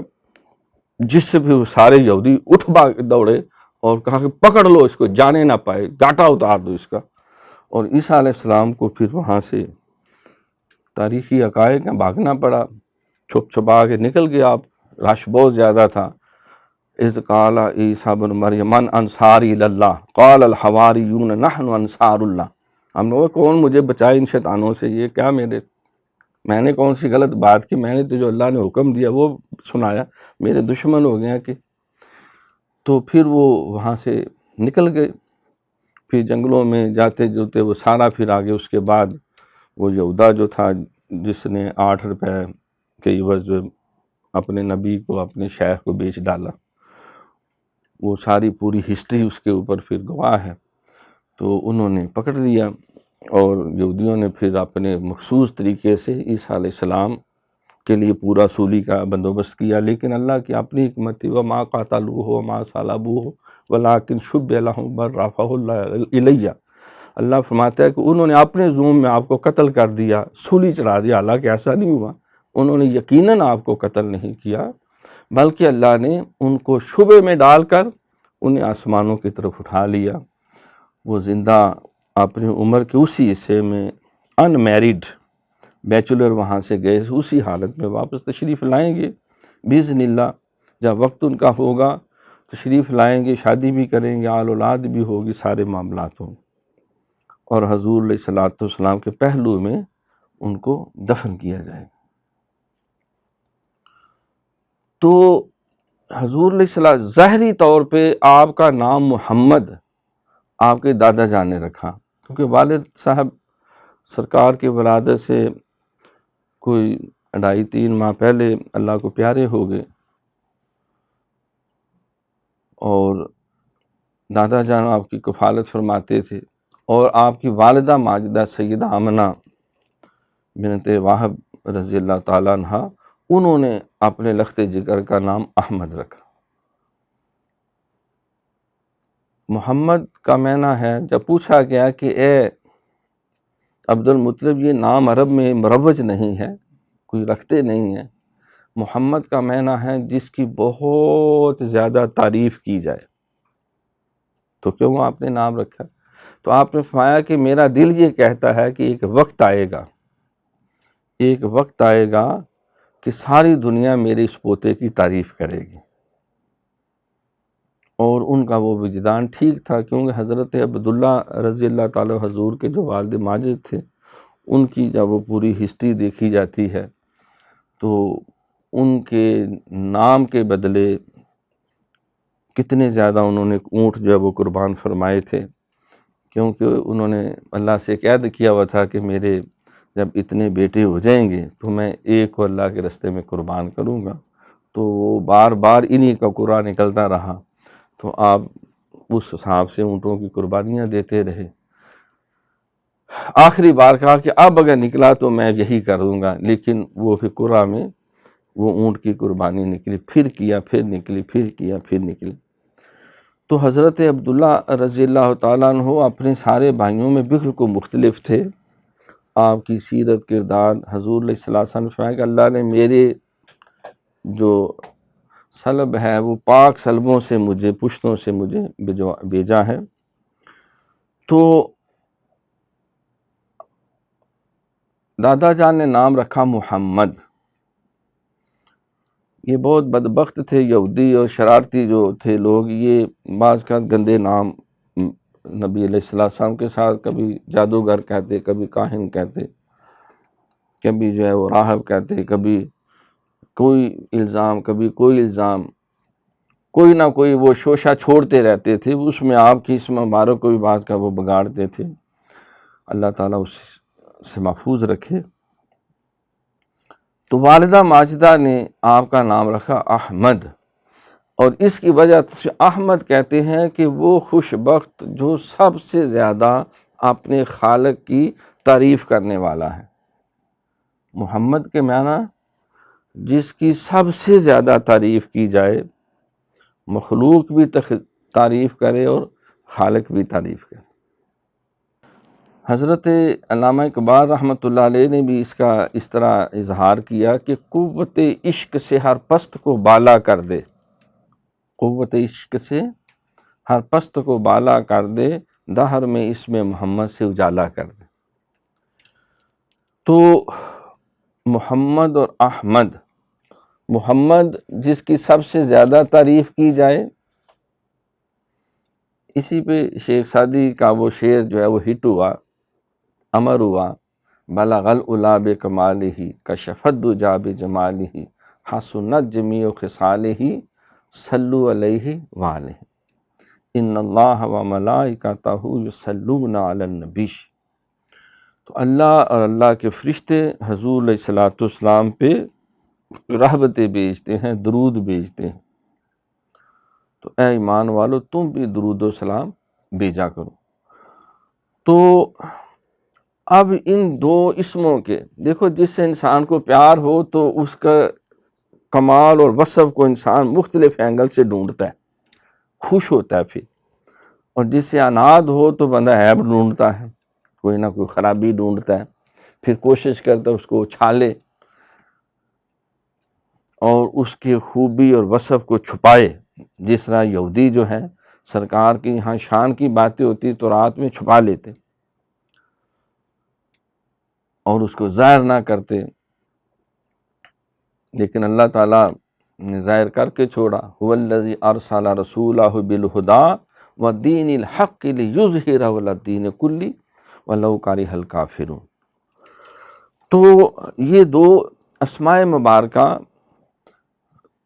Speaker 1: جس سے بھی وہ سارے یہودی اٹھ دوڑے اور کہا کہ پکڑ لو اس کو، جانے نہ پائے، گاٹا اتار دو اس کا۔ اور عیسیٰ علیہ السلام کو پھر وہاں سے تاریخی حقائق ہیں، بھاگنا پڑا، چھپ چھپا کے نکل گیا آپ، رش بہت زیادہ تھا۔ اذ قال عیسیٰ ابن مریم من انصاری اللہ قال الحواریون نحن انصار اللہ۔ ہم نے وہ کون مجھے بچائے ان شیطانوں سے، یہ کیا میں نے کون سی غلط بات کی، میں نے تو جو اللہ نے حکم دیا وہ سنایا، میرے دشمن ہو گئے کہ۔ تو پھر وہ وہاں سے نکل گئے، پھر جنگلوں میں جاتے جوتے وہ سارا پھر آگے۔ اس کے بعد وہ یہودا جو تھا جس نے 8 روپے کے عوض جو اپنے نبی کو، اپنے شیخ کو بیچ ڈالا، وہ ساری پوری ہسٹری اس کے اوپر پھر گواہ ہے۔ تو انہوں نے پکڑ لیا اور یہودیوں نے پھر اپنے مخصوص طریقے سے عیسیٰ علیہ السلام کے لیے پورا سولی کا بندوبست کیا، لیکن اللہ کی اپنی حکمت تھی، وَمَا قَاتَلُوهُ وَمَا صَلَبُوهُ وَلَٰكِنْ شُبِّهَ لَهُمْ بَلْ رَفَعَهُ اللَّهُ إِلَيَّ۔ اللہ فرماتا ہے کہ انہوں نے اپنے ظلم میں آپ کو قتل کر دیا، سولی چڑھا دیا، حالانکہ ایسا نہیں ہوا، انہوں نے یقیناً آپ کو قتل نہیں کیا، بلکہ اللہ نے ان کو شبے میں ڈال کر انہیں آسمانوں کی طرف اٹھا لیا۔ وہ زندہ اپنی عمر کے اسی حصے میں ان میریڈ بیچلر وہاں سے گئے، اسی حالت میں واپس تشریف لائیں گے باذن اللہ۔ جب وقت ان کا ہوگا تشریف لائیں گے، شادی بھی کریں گے، آل اولاد بھی ہوگی، سارے معاملات ہوں، اور حضور علیہ السلام کے پہلو میں ان کو دفن کیا جائے گا۔ تو حضور علیہ السلام ظاہری طور پہ آپ کا نام محمد آپ کے دادا جان نے رکھا، کیونکہ والد صاحب سرکار کی ولادت سے کوئی 2.5-3 ماہ پہلے اللہ کو پیارے ہو گئے، اور دادا جان آپ کی کفالت فرماتے تھے، اور آپ کی والدہ ماجدہ سیدہ آمنہ بنت وہب رضی اللہ تعالیٰ عنہ، انہوں نے اپنے لخت جگر کا نام احمد رکھا۔ محمد کا معنی ہے، جب پوچھا گیا کہ اے عبد المطلب یہ نام عرب میں مروج نہیں ہے، کوئی رکھتے نہیں ہیں، محمد کا معنی ہے جس کی بہت زیادہ تعریف کی جائے، تو کیوں آپ نے نام رکھا؟ تو آپ نے فرمایا کہ میرا دل یہ کہتا ہے کہ ایک وقت آئے گا کہ ساری دنیا میرے اس پوتے کی تعریف کرے گی۔ اور ان کا وہ وجدان ٹھیک تھا، کیونکہ حضرت عبداللہ رضی اللہ تعالیٰ حضور کے جو والد ماجد تھے، ان کی جب وہ پوری ہسٹری دیکھی جاتی ہے تو ان کے نام کے بدلے کتنے زیادہ انہوں نے اونٹ جو ہے وہ قربان فرمائے تھے، کیونکہ انہوں نے اللہ سے ایک عہد کیا ہوا تھا کہ میرے جب اتنے بیٹے ہو جائیں گے تو میں ایک کو اللہ کے راستے میں قربان کروں گا۔ تو وہ بار بار انہی کا قرعہ نکلتا رہا، تو آپ اس حساب سے اونٹوں کی قربانیاں دیتے رہے۔ آخری بار کہا کہ اب اگر نکلا تو میں یہی کر دوں گا، لیکن وہ پھر قرعہ میں وہ اونٹ کی قربانی نکلی، پھر کیا، پھر نکلی، پھر کیا، پھر نکلی۔ تو حضرت عبداللہ رضی اللہ تعالیٰ عنہ اپنے سارے بھائیوں میں بالکل مختلف تھے۔ آپ کی سیرت کردار، حضور علیہ السلام نے فرمایا کہ اللہ نے میرے جو سلب ہے وہ پاک سلبوں سے مجھے، پشتوں سے مجھے بھیجا ہے۔ تو دادا جان نے نام رکھا محمد۔ یہ بہت بدبخت تھے یہودی اور شرارتی جو تھے لوگ، یہ بعض کا گندے نام نبی علیہ السلام کے ساتھ کبھی جادوگر کہتے، کبھی کاہن کہتے، کبھی جو ہے وہ راہب کہتے، کبھی کوئی الزام، کبھی کوئی الزام، کوئی نہ کوئی وہ شوشہ چھوڑتے رہتے تھے، اس میں آپ کی اس مبارک کو بھی بات کا وہ بگاڑتے تھے۔ اللہ تعالیٰ اس سے محفوظ رکھے۔ تو والدہ ماجدہ نے آپ کا نام رکھا احمد، اور اس کی وجہ سے احمد کہتے ہیں کہ وہ خوش بخت جو سب سے زیادہ اپنے خالق کی تعریف کرنے والا ہے۔ محمد کے معنی جس کی سب سے زیادہ تعریف کی جائے، مخلوق بھی تعریف کرے اور خالق بھی تعریف کرے۔ حضرت علامہ اقبال رحمۃ اللہ علیہ نے بھی اس کا اس طرح اظہار کیا کہ قوت عشق سے ہر پست کو بالا کر دے، قوت عشق سے ہر پست کو بالا کر دے، دہر میں اسم محمد سے اجالا کر دے۔ تو محمد اور احمد، محمد جس کی سب سے زیادہ تعریف کی جائے، اسی پہ شیخ سعدی کا وہ شعر جو ہے وہ ہٹ ہوا، امر ہوا، بلغ العلا بکمالہ کشف الدجی بجمالہ حسنت جمیع خصالہ صلوا علیہ وآلہ ان اللہ و ملائکتہ یصلون علی النبی۔ تو اللہ اور اللہ کے فرشتے حضور علیہ الصلوۃ والسلام پہ رحمتیں بھیجتے ہیں، درود بھیجتے ہیں۔ تو اے ایمان والو تم بھی درود و سلام بھیجا کرو۔ تو اب ان دو اسموں کے دیکھو، جس سے انسان کو پیار ہو تو اس کا کمال اور وصف کو انسان مختلف اینگل سے ڈھونڈتا ہے، خوش ہوتا ہے پھر۔ اور جس سے عناد ہو تو بندہ عیب ڈھونڈتا ہے، کوئی نہ کوئی خرابی ڈھونڈتا ہے، پھر کوشش کرتا ہے اس کو اچھالے اور اس کی خوبی اور وصف کو چھپائے۔ جس طرح یہودی جو ہیں سرکار کی یہاں شان کی باتیں ہوتی تو رات میں چھپا لیتے اور اس کو ظاہر نہ کرتے، لیکن اللہ تعالیٰ نے ظاہر کر کے چھوڑا۔ هو الذی ارسل رسولہ بالہدی ودین الحق لیظہرہ علی الدین کلہ ولو کرہ الکافرون۔ تو یہ دو اسماء مبارکہ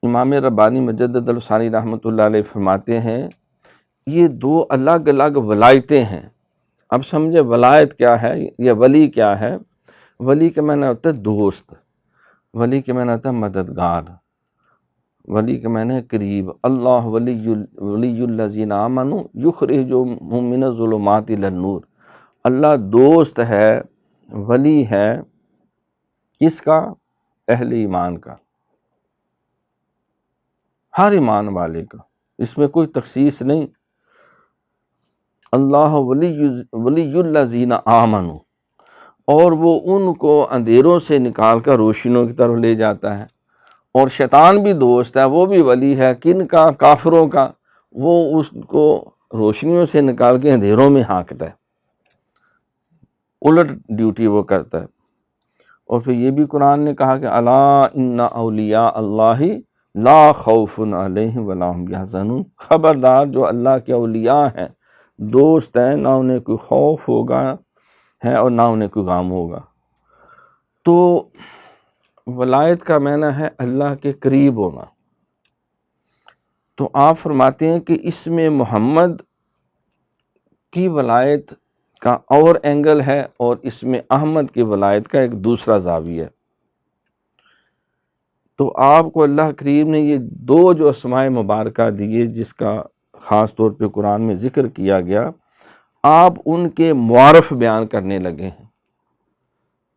Speaker 1: امام ربانی مجدد الثانی رحمۃ اللہ علیہ فرماتے ہیں یہ دو الگ الگ ولایتیں ہیں۔ اب سمجھے ولایت کیا ہے یا ولی کیا ہے۔ ولی کے معنی ہوتا ہے دوست، ولی کے معنی ہوتا ہے مددگار، ولی کے معنی ہے قریب۔ اللہ ولی الذین آمنوا یخرجہم من الظلمات الی النور۔ اللہ دوست ہے، ولی ہے، کس کا؟ اہل ایمان کا، ہر ایمان والے کا، اس میں کوئی تخصیص نہیں۔ اللہ ولی الذین آمنوا، اور وہ ان کو اندھیروں سے نکال کر روشنیوں کی طرف لے جاتا ہے۔ اور شیطان بھی دوست ہے، وہ بھی ولی ہے، کن کا؟ کافروں کا۔ وہ اس کو روشنیوں سے نکال کے اندھیروں میں ہانکتا ہے، الٹ ڈیوٹی وہ کرتا ہے۔ اور پھر یہ بھی قرآن نے کہا کہ الا ان اولیاء اللہ لا خوف علیہم ولا ہم یحزنون۔ خبردار، جو اللہ کے اولیاء ہیں، دوست ہیں، نہ انہیں کوئی خوف ہوگا ہے اور نہ انہیں کوئی غم ہوگا۔ تو ولایت کا معنی ہے اللہ کے قریب ہونا۔ تو آپ فرماتے ہیں کہ اس میں محمد کی ولایت کا اور اینگل ہے اور اس میں احمد کی ولایت کا ایک دوسرا زاویہ ہے۔ تو آپ کو اللہ کریم نے یہ دو جو اسماء مبارکہ دیے، جس کا خاص طور پہ قرآن میں ذکر کیا گیا، آپ ان کے معارف بیان کرنے لگے ہیں۔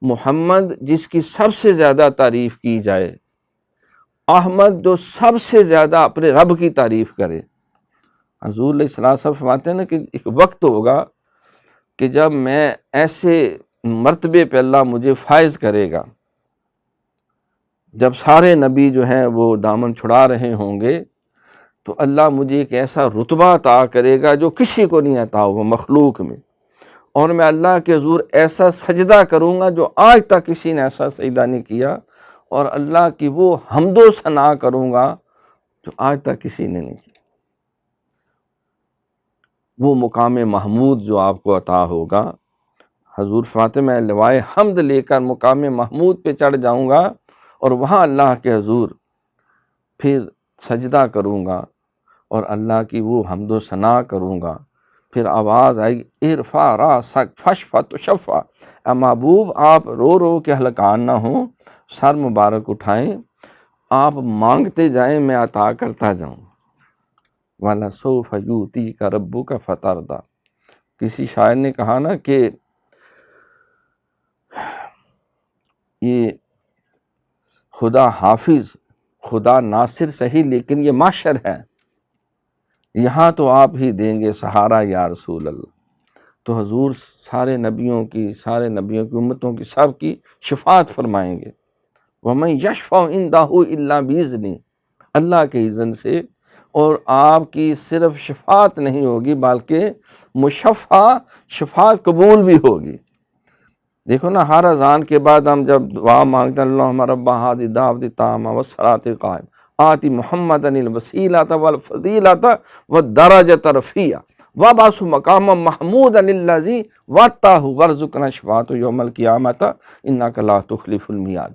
Speaker 1: محمد جس کی سب سے زیادہ تعریف کی جائے، احمد جو سب سے زیادہ اپنے رب کی تعریف کرے۔ حضور علیہ السلام فرماتے ہیں نا کہ ایک وقت ہوگا کہ جب میں ایسے مرتبے پہ اللہ مجھے فائز کرے گا، جب سارے نبی جو ہیں وہ دامن چھڑا رہے ہوں گے تو اللہ مجھے ایک ایسا رتبہ عطا کرے گا جو کسی کو نہیں عطا ہوا مخلوق میں، اور میں اللہ کے حضور ایسا سجدہ کروں گا جو آج تک کسی نے ایسا سجدہ نہیں کیا، اور اللہ کی وہ حمد و ثنا کروں گا جو آج تک کسی نے نہیں کی۔ وہ مقام محمود جو آپ کو عطا ہوگا، حضور فرماتے میں لوائے حمد لے کر مقام محمود پہ چڑھ جاؤں گا اور وہاں اللہ کے حضور پھر سجدہ کروں گا اور اللہ کی وہ حمد و ثنا کروں گا۔ پھر آواز آئے گی ارفع راسک فاشفع تشفع، اے محبوب آپ رو رو کے ہلکان نہ ہوں، سر مبارک اٹھائیں، آپ مانگتے جائیں میں عطا کرتا جاؤں۔ وَلَسَوْفَ يُؤْتِيكَ رَبُّكَ فَتَرْضَىٰ۔ کسی شاعر نے کہا نا کہ یہ خدا حافظ، خدا ناصر صحیح، لیکن یہ معاشر ہے، یہاں تو آپ ہی دیں گے سہارا یا رسول اللہ۔ تو حضور سارے نبیوں کی امتوں کی سب کی شفاعت فرمائیں گے۔ وَمَن يَشْفَعُ عِندَهُ إِلَّا بِإِذْنِهِ، اللہ کے اذن سے، اور آپ کی صرف شفاعت نہیں ہوگی بلکہ مشفع شفاعت قبول بھی ہوگی۔ دیکھو نا، ہر اذان کے بعد ہم جب دعا مانگتے ہیں اللہم رب ھذہ الدعوۃ التامہ والصلاۃ القائمہ آت محمدا الوسیلۃ والفضیلۃ والدرجۃ الرفیعۃ وابعثہ مقاما محمودا الذی وعدتہ وارزقنا شفاعتہ یوم القیامۃ انک لا تخلف المیعاد۔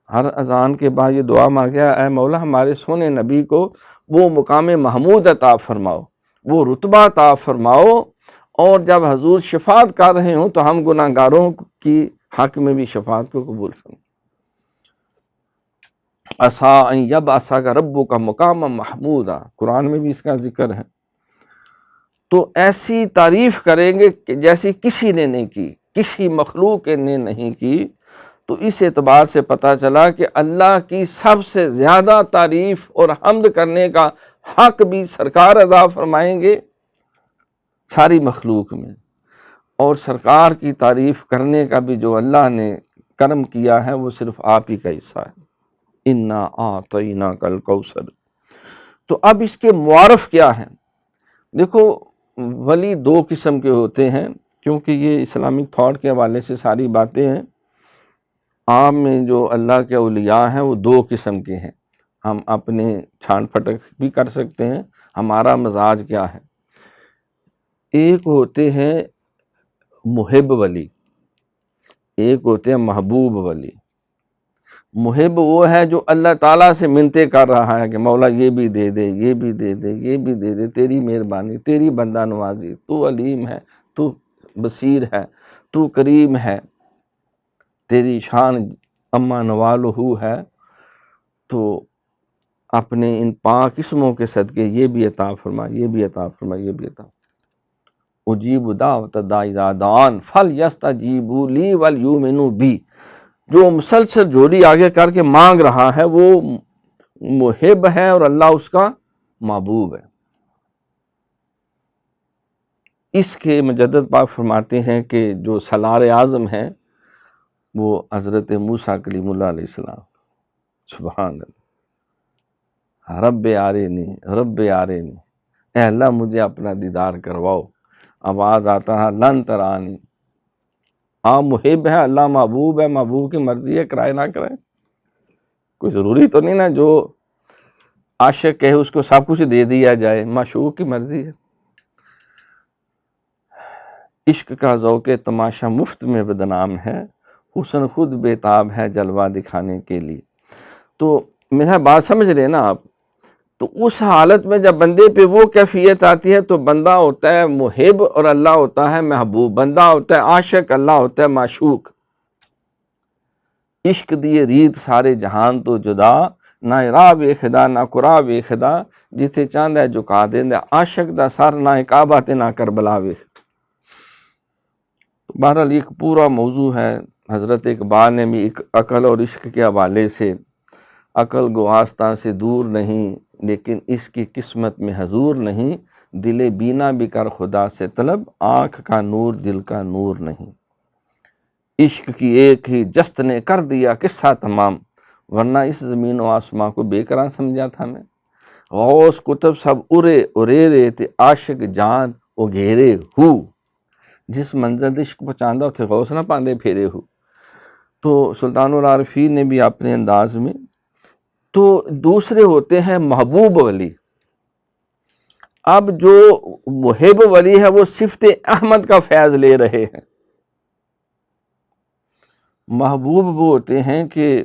Speaker 1: ہر اذان کے بعد یہ دعا مانگتے ہیں، اے مولا ہمارے سونے نبی کو وہ مقام محمود عطا فرماؤ، وہ رتبہ عطا فرماؤ، اور جب حضور شفاعت کر رہے ہوں تو ہم گناہ گاروں کی حق میں بھی شفاعت کو قبول فرمائیں۔ عسیٰ ان یبعثک ربک مقاما محمودا، قرآن میں بھی اس کا ذکر ہے۔ تو ایسی تعریف کریں گے کہ جیسی کسی نے نہیں کی، کسی مخلوق نے نہیں کی۔ تو اس اعتبار سے پتہ چلا کہ اللہ کی سب سے زیادہ تعریف اور حمد کرنے کا حق بھی سرکار ادا فرمائیں گے ساری مخلوق میں، اور سرکار کی تعریف کرنے کا بھی جو اللہ نے کرم کیا ہے وہ صرف آپ ہی کا حصہ ہے۔ انا اعطیناک الکوثر۔ تو اب اس کے معارف کیا ہیں؟ دیکھو، ولی دو قسم کے ہوتے ہیں، کیونکہ یہ اسلامک تھاٹ کے حوالے سے ساری باتیں ہیں۔ عام میں جو اللہ کے اولیاء ہیں وہ دو قسم کے ہیں، ہم اپنے چھانٹ پھٹک بھی کر سکتے ہیں ہمارا مزاج کیا ہے۔ ایک ہوتے ہیں محب ولی، ایک ہوتے ہیں محبوب ولی۔ محب وہ ہے جو اللہ تعالیٰ سے منتیں کر رہا ہے کہ مولا یہ بھی دے دے، یہ بھی دے دے، یہ بھی دے دے، تیری مہربانی، تیری بندہ نوازی، تو علیم ہے، تو بصیر ہے، تو کریم ہے، تیری شان اما نوالہ ہے، تو اپنے ان پاک اسموں کے صدقے یہ بھی عطا فرما، یہ بھی عطا فرما، یہ بھی عطا۔ اجیب دعوت الداعی اذا دعان فلیستجیبوا لی ولیؤمنوا بی۔ جو مسلسل جھولی آگے کر کے مانگ رہا ہے وہ محب ہے اور اللہ اس کا محبوب ہے۔ اس کے مجدد پاک فرماتے ہیں کہ جو سالار اعظم ہیں وہ حضرت موسیٰ کلیم اللہ علیہ السلام، سبحان اللہ، رب آرینی رب آرینی، اے اللہ مجھے اپنا دیدار کرواؤ۔ آواز آتا ہے لن ترانی، آپ محب ہے، اللہ محبوب ہے، محبوب کی مرضی ہے کرائے نہ کرائے، کوئی ضروری تو نہیں نا جو عاشق ہے اس کو سب کچھ دے دیا جائے، معشوق کی مرضی ہے۔ عشق کا ذوق تماشا مفت میں بدنام ہے، حسن خود بے تاب ہے جلوہ دکھانے کے لیے۔ تو میرا بات سمجھ رہے نا آپ؟ تو اس حالت میں جب بندے پہ وہ کیفیت آتی ہے تو بندہ ہوتا ہے محب اور اللہ ہوتا ہے محبوب، بندہ ہوتا ہے عاشق، اللہ ہوتا ہے معشوق۔ عشق دیے ریت سارے جہان تو جدا، نہ راہ ویکھدا نہ قرا ویکھدا، جتھے چاہندا ہے جھکا دیندا عاشق دا سر، نہ کعبہ تے نہ کربلا ویکھ۔ بہرحال ایک پورا موضوع ہے۔ حضرت اقبال نے بھی ایک عقل اور عشق کے حوالے سے، عقل گواستہ سے دور نہیں لیکن اس کی قسمت میں حضور نہیں، دل بینا بھی کر خدا سے طلب، آنکھ کا نور دل کا نور نہیں۔ عشق کی ایک ہی جست نے کر دیا قصہ تمام، ورنہ اس زمین و آسماں کو بے قرار سمجھا تھا میں۔ غوث کتب سب ارے اریرے تے عاشق جان او گھیرے ہو، جس منزل عشق پہنچاندہ اتھے غوث نہ پاندے پھیرے ہو۔ تو سلطان العارفین نے بھی اپنے انداز میں۔ تو دوسرے ہوتے ہیں محبوب ولی۔ اب جو محب ولی ہے وہ صفت احمد کا فیض لے رہے ہیں۔ محبوب وہ ہوتے ہیں کہ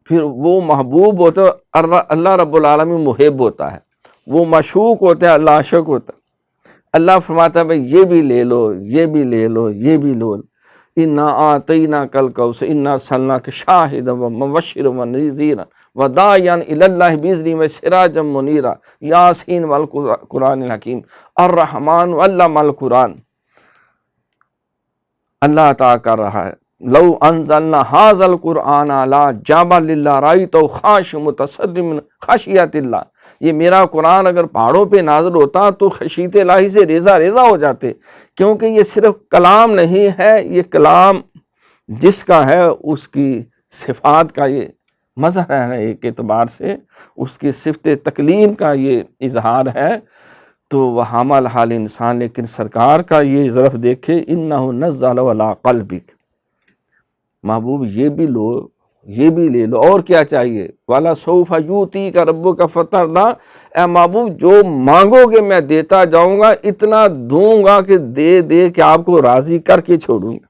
Speaker 1: پھر وہ محبوب ہوتا ہے، اللہ رب العالمین محب ہوتا ہے، وہ معشوق ہوتا ہے، اللہ عاشق ہوتا ہے۔ اللہ فرماتا ہے بھئی یہ بھی لے لو، یہ بھی لے لو، یہ بھی لو۔ انا اعطیناک الکوثر انا ارسلناک شاہدا ومبشرا ونذیرا وداعیا الی اللہ باذنہ وسراجا منیرا یاسین والقرآن الحکیم الرحمن علم القرآن۔ اللہ عطا کر رہا ہے لو انزلنا ھذا القرآن علی جبل لرأیتہ خاشعا متصدعا من خشیۃ اللہ۔ یہ میرا قرآن اگر پہاڑوں پہ نازل ہوتا تو خشیت الہی سے ریزہ ریزہ ہو جاتے، کیونکہ یہ صرف کلام نہیں ہے، یہ کلام جس کا ہے اس کی صفات کا یہ مظہر ہے ایک اعتبار سے، اس کی صفت تکلیم کا یہ اظہار ہے، تو وہ حامل حال انسان، لیکن سرکار کا یہ ظرف دیکھے، انہ نزل علی قلبک، محبوب یہ بھی لو، یہ بھی لے لو، اور کیا چاہیے، والا سوف یؤتیک ربک فترضی، اے محبوب جو مانگو گے میں دیتا جاؤں گا، اتنا دوں گا کہ دے دے کہ آپ کو راضی کر کے چھوڑوں گا۔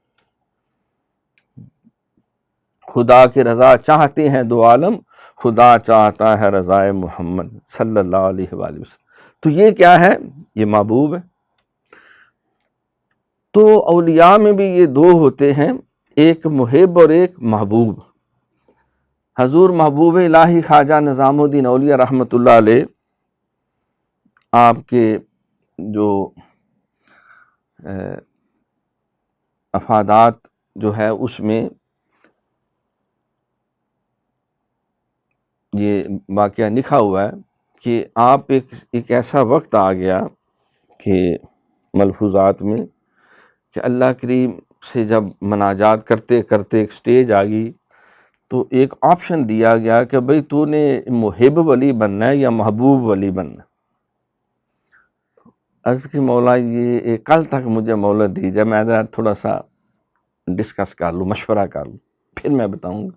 Speaker 1: خدا کی رضا چاہتے ہیں دو عالم، خدا چاہتا ہے رضائے محمد صلی اللہ علیہ وآلہ وسلم۔ تو یہ کیا ہے، یہ محبوب ہے۔ تو اولیاء میں بھی یہ دو ہوتے ہیں، ایک محب اور ایک محبوب۔ حضور محبوب الہی خواجہ نظام الدین اولیاء رحمۃ اللہ علیہ، آپ کے جو افادات جو ہے اس میں یہ واقعہ لکھا ہوا ہے کہ آپ ایک ایسا وقت آ گیا کہ ملفوظات میں کہ اللہ کریم سے جب مناجات کرتے کرتے ایک سٹیج آ گئی تو ایک آپشن دیا گیا کہ بھئی تو نے محب ولی بننا ہے یا محبوب ولی بننا ہے۔ عرض کہ مولا یہ کل تک مجھے مہلت دیجیے، میں تھوڑا سا ڈسکس کر لوں، مشورہ کر لوں، پھر میں بتاؤں گا۔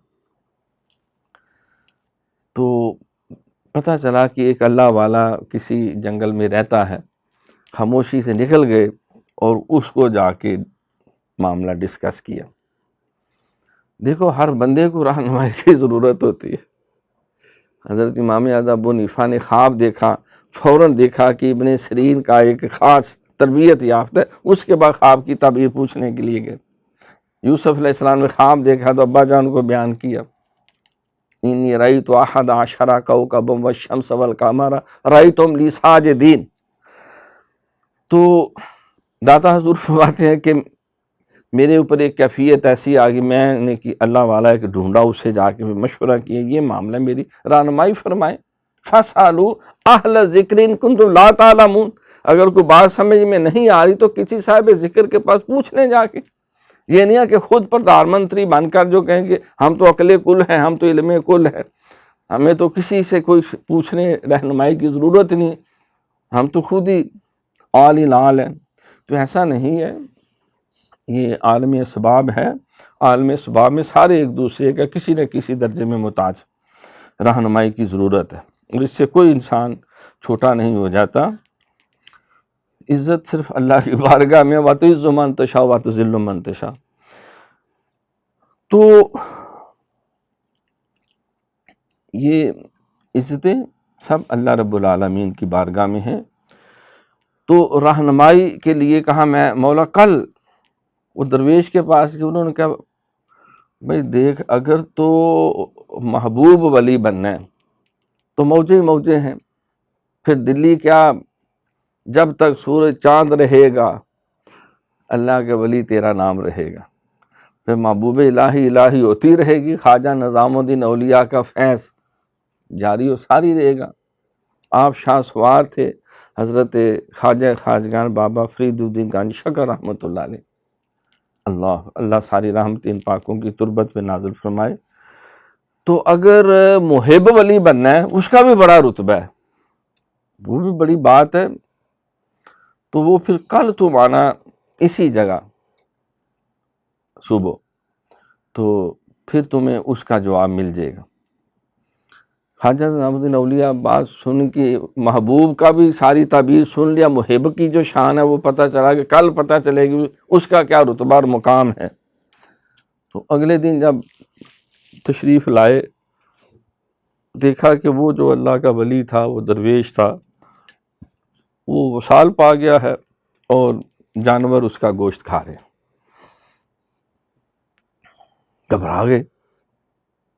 Speaker 1: تو پتہ چلا کہ ایک اللہ والا کسی جنگل میں رہتا ہے، خاموشی سے نکل گئے اور اس کو جا کے معاملہ ڈسکس کیا۔ دیکھو ہر بندے کو رہنمائی کی ضرورت ہوتی ہے۔ حضرت امام اعظم ابو حنیفہ نے خواب دیکھا، فوراً دیکھا کہ ابن سیرین کا ایک خاص تربیت یافتہ ہے، اس کے بعد خواب کی تعبیر پوچھنے کے لیے گئے۔ یوسف علیہ السلام نے خواب دیکھا تو ابا جان کو بیان کیا، انی رأیت احد عشر کوکبا والشمس والقمر رأیتهم لی ساجدین۔ تو داتا حضور فرماتے ہیں کہ میرے اوپر ایک کیفیت ایسی آ گئی، میں نے کہ اللہ والا ایک ڈھونڈا، اس سے جا کے مشورہ کیا، یہ معاملہ میری رہنمائی فرمائیں۔ فَاسْأَلُوا أَهْلَ ذِكْرٍ إِن كُنتُمْ لَا تَعْلَمُونَ، اگر کوئی بات سمجھ میں نہیں آ رہی تو کسی صاحب ذکر کے پاس پوچھ لیں جا کے۔ یہ نہیں ہے کہ خود پردھان منتری بن کر جو کہیں کہ ہم تو عقل کل ہیں، ہم تو علم کل ہیں، ہمیں تو کسی سے کوئی پوچھنے رہنمائی کی ضرورت نہیں، ہم تو خود ہی عال العال ہیں۔ تو ایسا نہیں ہے، یہ عالم اسباب ہے، عالم اسباب میں سارے ایک دوسرے کا کسی نہ کسی درجے میں محتاج، رہنمائی کی ضرورت ہے، اور اس سے کوئی انسان چھوٹا نہیں ہو جاتا۔ عزت صرف اللہ کی بارگاہ میں، وَتُعِزُّ مَن تَشَاءُ وَتُذِلُّ مَن تَشَاءُ۔ تو یہ عزتیں سب اللہ رب العالمین کی بارگاہ میں ہیں۔ تو رہنمائی کے لیے کہا میں مولا، کل وہ درویش کے پاس کہ انہوں نے کہا بھئی دیکھ، اگر تو محبوب ولی بننا ہے تو موجے ہی موجے ہیں، پھر دلی کیا، جب تک سورج چاند رہے گا اللہ کے ولی تیرا نام رہے گا، پھر محبوب الہی الہی ہوتی رہے گی، خواجہ نظام الدین اولیاء کا فیض جاری و ساری رہے گا۔ آپ شاہ سوار تھے، حضرت خواجہ خواجگان بابا فرید الدین گانجی شکر رحمۃ اللہ علیہ، اللہ ساری رحمت ان پاکوں کی تربت پہ نازل فرمائے۔ تو اگر محب ولی بننا ہے اس کا بھی بڑا رتبہ ہے، وہ بھی بڑی بات ہے۔ تو وہ پھر کل تم آنا اسی جگہ صبح، تو پھر تمہیں اس کا جواب مل جائے گا۔ خواجہ نظام الدین اولیاء بات سن کے محبوب کا بھی ساری تعبیر سن لیا، محب کی جو شان ہے وہ پتہ چلا کہ کل پتہ چلے گی اس کا کیا رتبہ اور مقام ہے۔ تو اگلے دن جب تشریف لائے، دیکھا کہ وہ جو اللہ کا ولی تھا، وہ درویش تھا، وہ وصال پا گیا ہے اور جانور اس کا گوشت کھا رہے ہیں۔ گھبرا گئے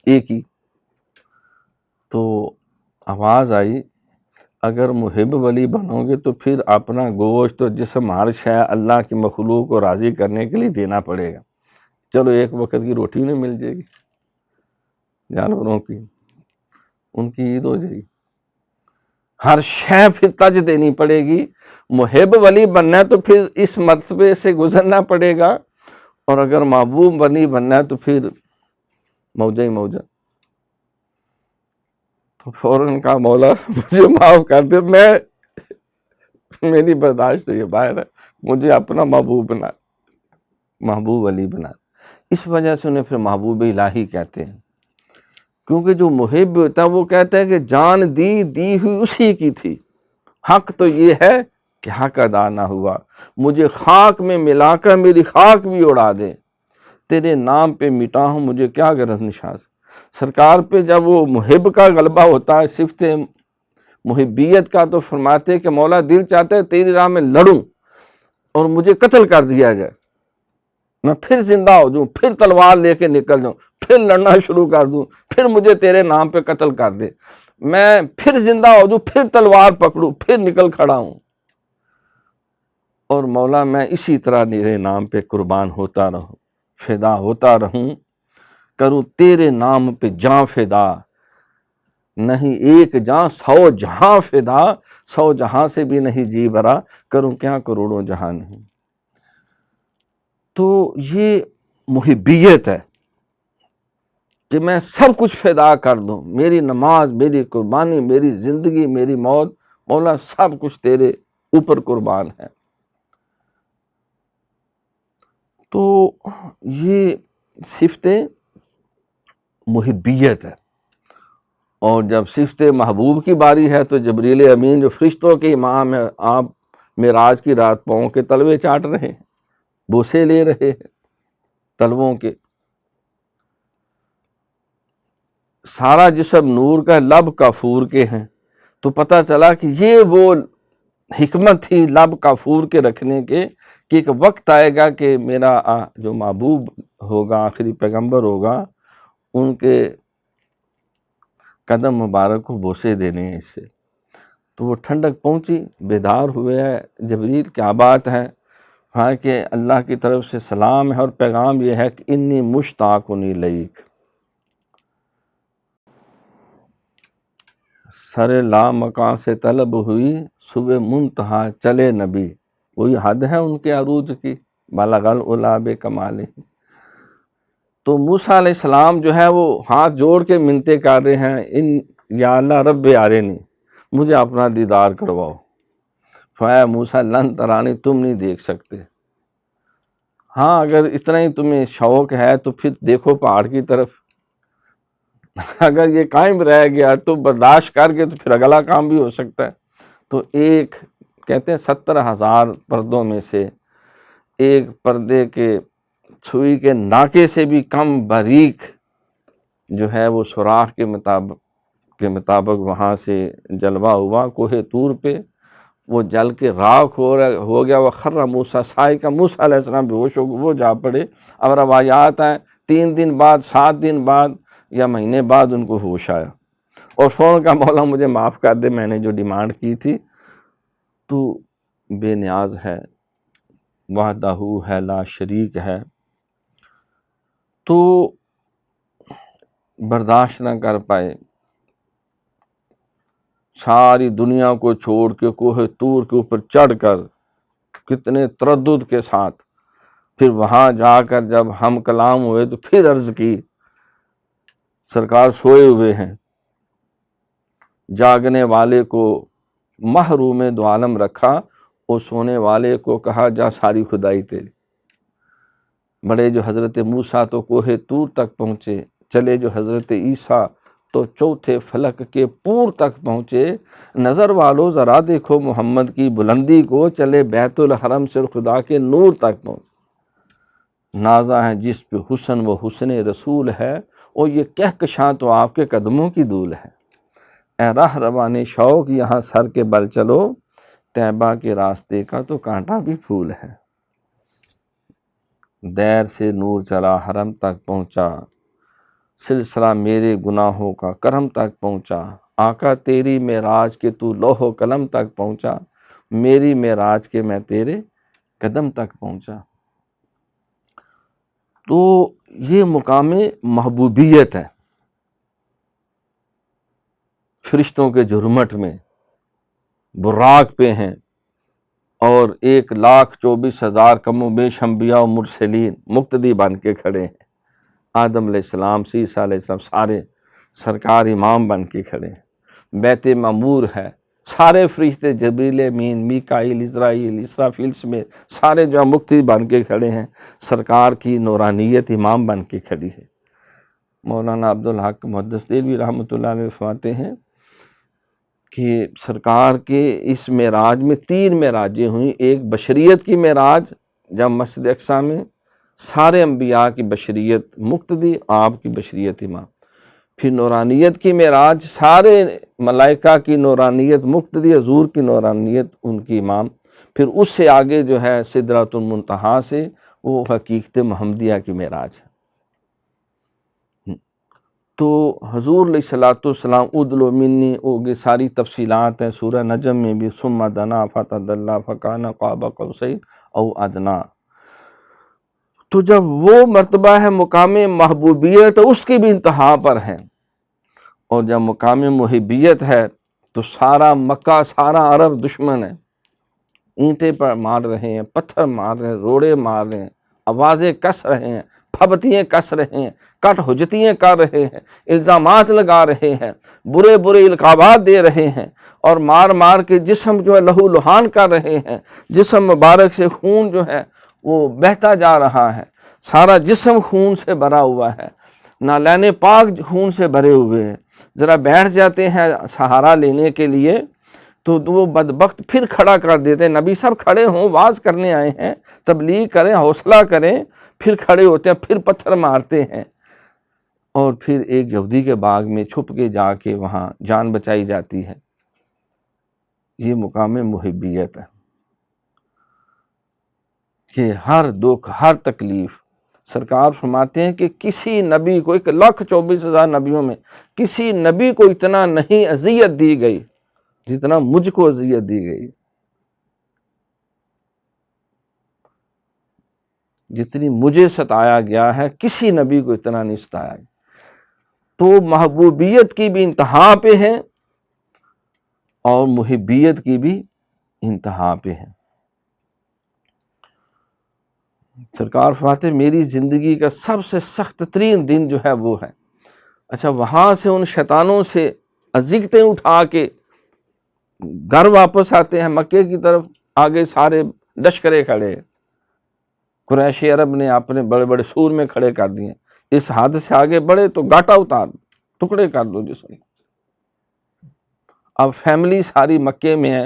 Speaker 1: ایک ہی، تو آواز آئی اگر محب ولی بنو گے تو پھر اپنا گوشت اور جسم ہر شے اللہ کی مخلوق کو راضی کرنے کے لیے دینا پڑے گا۔ چلو ایک وقت کی روٹی نہیں مل جائے گی، جانوروں کی ان کی عید ہو جائے گی، ہر شے پھر تج دینی پڑے گی۔ محب ولی بننا ہے تو پھر اس مرتبے سے گزرنا پڑے گا، اور اگر محبوب ولی بننا ہے تو پھر موجہ ہی موجہ۔ تو فوراً کہا مولا مجھے معاف کر دے، میری برداشت سے یہ باہر ہے، مجھے اپنا محبوب بنا، محبوب علی بنا۔ اس وجہ سے انہیں پھر محبوب الہی کہتے ہیں، کیونکہ جو محب ہوتا ہے وہ کہتا ہے کہ جان دی ہوئی اسی کی تھی، حق تو یہ ہے کہ حق ادا نہ ہوا، مجھے خاک میں ملا کر میری خاک بھی اڑا دے، تیرے نام پہ مٹا ہوں، مجھے کیا غرض نشاز۔ سرکار پہ جب وہ محب کا غلبہ ہوتا ہے، صفت محبیت کا، تو فرماتے کہ مولا دل چاہتا ہے تیری راہ میں لڑوں اور مجھے قتل کر دیا جائے، میں پھر زندہ ہو جاؤں، پھر تلوار لے کے نکل جاؤں، پھر لڑنا شروع کر دوں، پھر مجھے تیرے نام پہ قتل کر دے، میں پھر زندہ ہو جاؤں، پھر تلوار پکڑوں، پھر نکل کھڑا ہوں، اور مولا میں اسی طرح تیرے نام پہ قربان ہوتا رہوں، فدا ہوتا رہوں، کروں تیرے نام پہ جاں فدا، نہیں ایک جاں 100 جہاں فدا، 100 جہاں سے بھی نہیں جی بھرا، کروں کیا کروڑوں جہاں نہیں۔ تو یہ محبیت ہے کہ میں سب کچھ فدا کر دوں، میری نماز، میری قربانی، میری زندگی، میری موت، مولا سب کچھ تیرے اوپر قربان ہے۔ تو یہ صفت محبیت ہے۔ اور جب صفت محبوب کی باری ہے تو جبریل امین جو فرشتوں کے امام ہے، آپ معراج کی رات پاؤں کے تلوے چاٹ رہے ہیں، بوسے لے رہے ہیں تلووں کے، سارا جسم نور کا، لب کافور کے ہیں، تو پتہ چلا کہ یہ وہ حکمت تھی لب کافور کے رکھنے کے، کہ ایک وقت آئے گا کہ میرا جو محبوب ہوگا، آخری پیغمبر ہوگا، ان کے قدم مبارک کو بوسے دینے ہیں اس سے۔ تو وہ ٹھنڈک پہنچی، بیدار ہوئے ہے جبریل، کیا بات ہے؟ ہاں کہ اللہ کی طرف سے سلام ہے، اور پیغام یہ ہے کہ انی مشتاق الیک، سر لا مکان سے طلب ہوئی، صبح منتہا چلے نبی، وہی حد ہے ان کے عروج کی، بلغ العلا بکمالہ۔ تو موسیٰ علیہ السلام جو ہے وہ ہاتھ جوڑ کے منتیں کر رہے ہیں، یا اللہ رب ارنی، مجھے اپنا دیدار کرواؤ۔ فایا موسیٰ لن ترانی، تم نہیں دیکھ سکتے، ہاں اگر اتنا ہی تمہیں شوق ہے تو پھر دیکھو پہاڑ کی طرف، اگر یہ قائم رہ گیا تو برداشت کر کے تو پھر اگلا کام بھی ہو سکتا ہے۔ تو ایک کہتے ہیں 70,000 پردوں میں سے ایک پردے کے سوئی کے ناکے سے بھی کم باریک جو ہے وہ سوراخ کے مطابق وہاں سے جلوہ ہوا کوہ طور پہ، وہ جل کے راکھ ہو گیا، وہ خر موسیٰ صاعقہ، موسیٰ علیہ السلام بے ہوش ہو گئے، وہ جا پڑے۔ اب روایات ہیں 3 دن بعد، 7 دن بعد یا مہینے بعد ان کو ہوش آیا، اور فوراً کہا مولا مجھے معاف کر دے، میں نے جو ڈیمانڈ کی تھی، تو بے نیاز ہے، وحدہ ہے، لا شریک ہے۔ تو برداشت نہ کر پائے، ساری دنیا کو چھوڑ کے کوہ طور کے اوپر چڑھ کر کتنے تردد کے ساتھ، پھر وہاں جا کر جب ہم کلام ہوئے تو پھر عرض کی، سرکار سوئے ہوئے ہیں، جاگنے والے کو محروم دو عالم رکھا، اور سونے والے کو کہا جا ساری خدائی تیری۔ بڑے جو حضرت موسیٰ تو کوہ طور تک پہنچے، چلے جو حضرت عیسیٰ تو چوتھے فلک کے پور تک پہنچے، نظر والو ذرا دیکھو محمد کی بلندی کو، چلے بیت الحرم سے خدا کے نور تک پہنچے۔ نازا ہے جس پہ حسن وہ حسن رسول ہے، اور یہ کہکشاں تو آپ کے قدموں کی دھول ہے۔ اے راہ روان شوق یہاں سر کے بل چلو، طیبہ کے راستے کا تو کانٹا بھی پھول ہے۔ دیر سے نور چلا حرم تک پہنچا، سلسلہ میرے گناہوں کا کرم تک پہنچا، آقا تیری معراج کے تو لوح و قلم تک پہنچا، میری معراج کے میں تیرے قدم تک پہنچا۔ تو یہ مقام محبوبیت ہے، فرشتوں کے جھرمٹ میں براق پہ ہیں، اور 1,24,000 کم و بیش انبیاء و مرسلین مقتدی بن کے کھڑے ہیں، آدم علیہ السلام سے عیسیٰ علیہ السلام، سارے سرکار امام بن کے کھڑے ہیں۔ بیت معمور ہے، سارے فرشتے جبریل امین، میکائیل، اسرائیل، اسرافیل سمیت سارے جو مقتدی بن کے کھڑے ہیں، سرکار کی نورانیت امام بن کے کھڑی ہے۔ مولانا عبدالحق محدث دہلوی رحمۃ اللہ علیہ فرماتے ہیں کہ سرکار کے اس معراج میں 3 معراجیں ہوئیں۔ ایک بشریت کی معراج جب مسجد اقصیٰ میں سارے انبیاء کی بشریت مقتدی، آپ کی بشریت امام۔ پھر نورانیت کی معراج، سارے ملائکہ کی نورانیت مقتدی، حضور کی نورانیت ان کی امام۔ پھر اس سے آگے جو ہے سدرۃ المنتہا سے وہ حقیقت محمدیہ کی معراج ہے۔ تو حضور علیہ الصلوۃ والسلام ادلو منی اوگے ساری تفصیلات ہیں سورہ نجم میں بھی، ثم دنا فتدلی فکان قاب قوسین او ادنا۔ تو جب وہ مرتبہ ہے مقام محبوبیت اس کی بھی انتہا پر ہے، اور جب مقام محبیت ہے تو سارا مکہ، سارا عرب دشمن ہے، اینٹیں پر مار رہے ہیں، پتھر مار رہے ہیں، روڑے مار رہے ہیں، آوازیں کس رہے ہیں، پھبتیاں کس رہے ہیں، کٹ حجتیاں کر رہے ہیں، الزامات لگا رہے ہیں، برے برے القابات دے رہے ہیں، اور مار مار کے جسم جو ہے لہو لہان کر رہے ہیں، جسم مبارک سے خون جو ہے وہ بہتا جا رہا ہے، سارا جسم خون سے بھرا ہوا ہے، نالین پاک خون سے بھرے ہوئے ہیں۔ ذرا بیٹھ جاتے ہیں سہارا لینے کے لیے تو وہ بدبخت پھر کھڑا کر دیتے ہیں۔ نبی صاحب کھڑے ہوں، واز کرنے آئے ہیں، تبلیغ کریں، حوصلہ کریں، پھر کھڑے ہوتے ہیں، پھر پتھر مارتے ہیں، اور پھر ایک یہودی کے باغ میں چھپ کے جا کے وہاں جان بچائی جاتی ہے۔ یہ مقام محبیت ہے کہ ہر دکھ، ہر تکلیف، سرکار فرماتے ہیں کہ کسی نبی کو 1,24,000 نبیوں میں کسی نبی کو اتنا نہیں اذیت دی گئی جتنا مجھ کو اذیت دی گئی، جتنی مجھے ستایا گیا ہے کسی نبی کو اتنا نہیں ستایا گیا۔ تو محبوبیت کی بھی انتہا پہ ہے اور محبیت کی بھی انتہا پہ ہے۔ سرکار فرماتے ہیں میری زندگی کا سب سے سخت ترین دن جو ہے وہ ہے۔ اچھا، وہاں سے ان شیطانوں سے اذیتیں اٹھا کے گھر واپس آتے ہیں مکے کی طرف، آگے سارے لشکرے کھڑے ہیں، قریش عرب نے اپنے بڑے بڑے سور میں کھڑے کر دیے، اس حد سے آگے بڑھے تو گاٹا اتار، ٹکڑے کر دو جسم۔ اب فیملی ساری مکے میں ہے،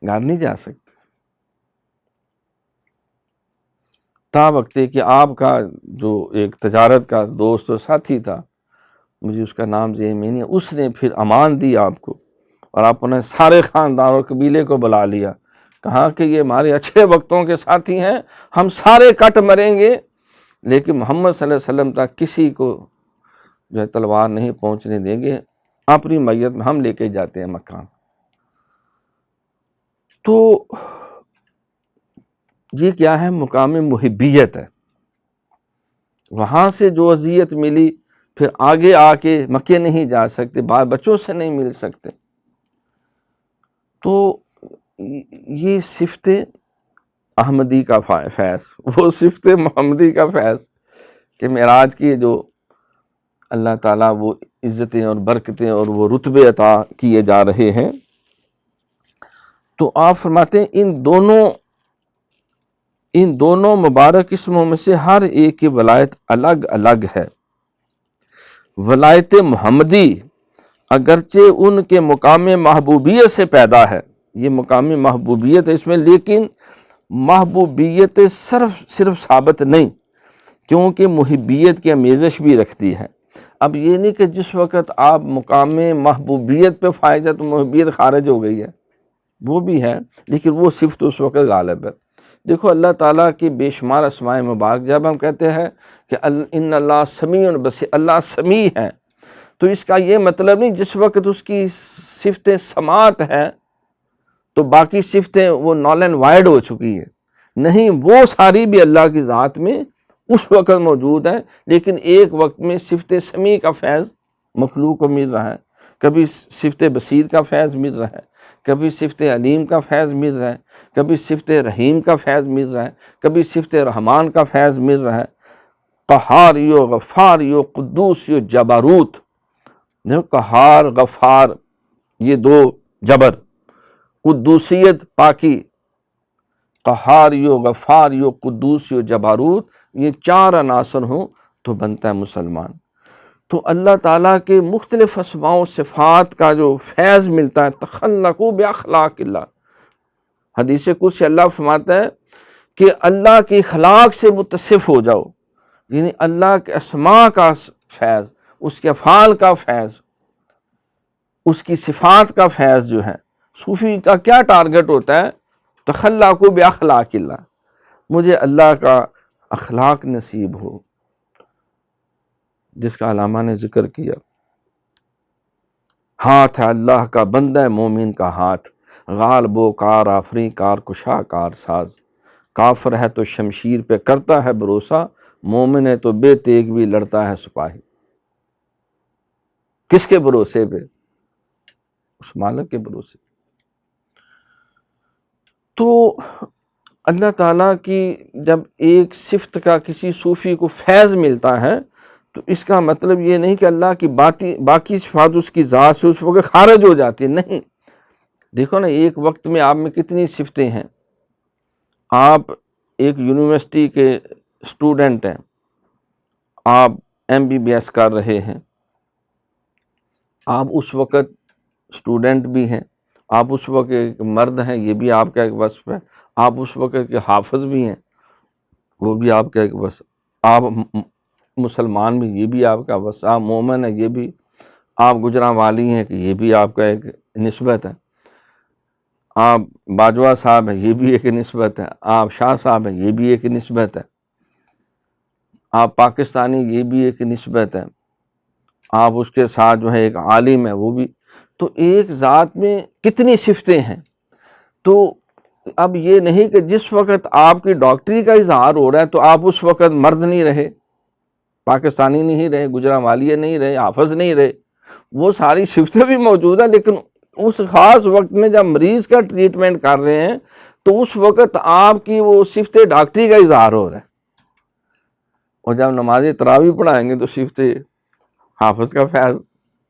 Speaker 1: گھر نہیں جا سکتے۔ تا وقت کہ آپ کا جو ایک تجارت کا دوست اور ساتھی تھا، مجھے اس کا نام ذہن میں نہیں ہے، اس نے پھر امان دی آپ کو، اور آپ نے سارے خاندان اور قبیلے کو بلا لیا، کہا کہ یہ ہمارے اچھے وقتوں کے ساتھی ہیں، ہم سارے کٹ مریں گے لیکن محمد صلی اللہ علیہ وسلم تک کسی کو جو ہے تلوار نہیں پہنچنے دیں گے، اپنی میت میں ہم لے کے جاتے ہیں مکہ۔ تو یہ کیا ہے؟ مقام محبیت ہے۔ وہاں سے جو اذیت ملی، پھر آگے آ کے مکے نہیں جا سکتے، بال بچوں سے نہیں مل سکتے۔ تو یہ صفت احمدی کا فیض، وہ صفت محمدی کا فیض کہ معراج کی جو اللہ تعالیٰ وہ عزتیں اور برکتیں اور وہ رتبے عطا کیے جا رہے ہیں۔ تو آپ فرماتے ہیں ان دونوں مبارک اسموں میں سے ہر ایک کی ولایت الگ الگ ہے۔ ولایت محمدی اگرچہ ان کے مقام محبوبیت سے پیدا ہے، یہ مقام محبوبیت ہے اس میں، لیکن محبوبیت صرف ثابت نہیں، کیونکہ محبیت کی آمیزش بھی رکھتی ہے۔ اب یہ نہیں کہ جس وقت آپ مقام محبوبیت پہ فائز ہے تو محبیت خارج ہو گئی ہے، وہ بھی ہے، لیکن وہ صفت اس وقت غالب ہے۔ دیکھو اللہ تعالیٰ کی بے شمار اسماء مبارک، جب ہم کہتے ہیں کہ ان اللہ سمیع بصیر، اللہ سمیع ہے، تو اس کا یہ مطلب نہیں جس وقت اس کی صفت سماعت ہے تو باقی صفتیں وہ نال اینڈ وائڈ ہو چکی ہیں، نہیں، وہ ساری بھی اللہ کی ذات میں اس وقت موجود ہے، لیکن ایک وقت میں صفت سمیع کا فیض مخلوق کو مل رہا ہے، کبھی صفت بصیر کا فیض مل رہا ہے، کبھی صفت علیم کا فیض مل رہا ہے، کبھی صفت رحیم کا فیض مل رہا ہے، کبھی صفت رحمان کا فیض مل رہا ہے، قہار یو، غفار یو، قدوس یو، جبروت، قہار، غفار، یہ دو جبر، قدوسیت پاکی، قہاریو غفاریو قدوسیو جباروت، یہ چار عناصر ہوں تو بنتا ہے مسلمان۔ تو اللہ تعالیٰ کے مختلف اسماء و صفات کا جو فیض ملتا ہے، تخلقوا باخلاق اللہ، حدیث قدسی اللہ فرماتا ہے کہ اللہ کی اخلاق سے متصف ہو جاؤ، یعنی اللہ کے اسماء کا فیض، اس کے افعال کا فیض، اس کی صفات کا فیض جو ہے۔ صوفی کا کیا ٹارگٹ ہوتا ہے؟ تخلقوا باخلاق اللہ، مجھے اللہ کا اخلاق نصیب ہو، جس کا علامہ نے ذکر کیا۔ ہاتھ ہے اللہ کا، بندہ مومن کا ہاتھ، غالب و کار آفری، کار کشا کار ساز، کافر ہے تو شمشیر پہ کرتا ہے بھروسہ، مومن ہے تو بے تیغ بھی لڑتا ہے سپاہی۔ کس کے بھروسے پہ؟ اس مالک کے بھروسے۔ تو اللہ تعالیٰ کی جب ایک صفت کا کسی صوفی کو فیض ملتا ہے تو اس کا مطلب یہ نہیں کہ اللہ کی باقی صفات اس کی ذات سے اس وقت خارج ہو جاتی ہے، نہیں۔ دیکھو نا، ایک وقت میں آپ میں کتنی صفتیں ہیں۔ آپ ایک یونیورسٹی کے اسٹوڈنٹ ہیں، آپ MBBS کر رہے ہیں، آپ اس وقت اسٹوڈنٹ بھی ہیں، آپ اس وقت ایک مرد ہیں، یہ بھی آپ کا ایک وصف ہے، آپ اس وقت کے حافظ بھی ہیں، وہ بھی آپ کا ایک وصف، آپ مسلمان بھی، یہ بھی آپ کا وصف، آپ مومن ہیں، یہ بھی، آپ گجراں والی ہیں کہ یہ بھی آپ کا ایک نسبت ہے، آپ باجوہ صاحب ہیں، یہ بھی ایک نسبت ہے، آپ شاہ صاحب ہیں، یہ بھی ایک نسبت ہے، آپ پاکستانی، یہ بھی ایک نسبت ہے، آپ اس کے ساتھ جو ہے ایک عالم ہے، وہ بھی۔ تو ایک ذات میں کتنی صفتیں ہیں۔ تو اب یہ نہیں کہ جس وقت آپ کی ڈاکٹری کا اظہار ہو رہا ہے تو آپ اس وقت مرد نہیں رہے، پاکستانی نہیں رہے، گجراں والیہ نہیں رہے، حافظ نہیں رہے، وہ ساری صفتیں بھی موجود ہیں، لیکن اس خاص وقت میں جب مریض کا ٹریٹمنٹ کر رہے ہیں تو اس وقت آپ کی وہ صفت ڈاکٹری کا اظہار ہو رہا ہے، اور جب نماز تراویح پڑھائیں گے تو صفت حافظ کا فیض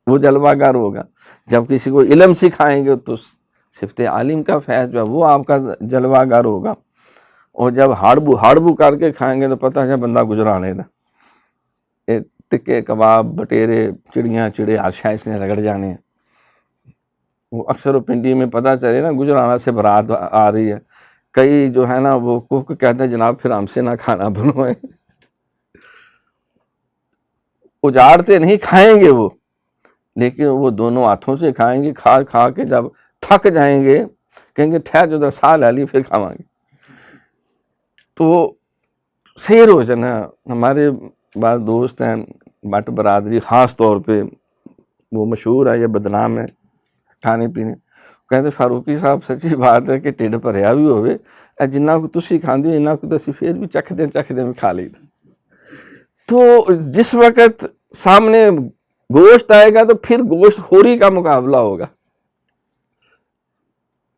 Speaker 1: وہ جلوہ گر ہوگا، جب کسی کو علم سکھائیں گے تو صفت عالم کا فیض جو ہے وہ آپ کا جلوہ گر ہوگا، اور جب ہاڑبو کر کے کھائیں گے تو پتہ ہے بندہ گزرانے دا، تکے کباب بٹیرے چڑیاں چڑے ہر شاہ اس نے رگڑ جانے ہیں۔ وہ اکثر و پنڈی میں پتہ چلے نا گجرانا سے برات آ رہی ہے، کئی جو ہے نا وہ کوک کہتے ہیں جناب پھر ہم سے نہ کھانا بنوائے، اجاڑتے نہیں، کھائیں گے وہ، لیکن وہ دونوں ہاتھوں سے کھائیں گے، کھا کے جب تھک جائیں گے کہیں گے ٹھہر جو ساہ لے لی پھر کھاواں گے۔ تو سیر ہو جانا، ہمارے بعض دوست ہیں بٹ برادری خاص طور پہ، وہ مشہور ہے یا بدنام ہے کھانے پینے، کہتے فاروقی صاحب سچی بات ہے کہ ٹھڈ بھریا بھی ہوئے جنہ کو تسی کھاندے ہو انہاں کو تو پھر بھی چکھدے میں کھا لیتے۔ تو جس وقت سامنے گوشت آئے گا تو پھر گوشت خوری کا مقابلہ ہوگا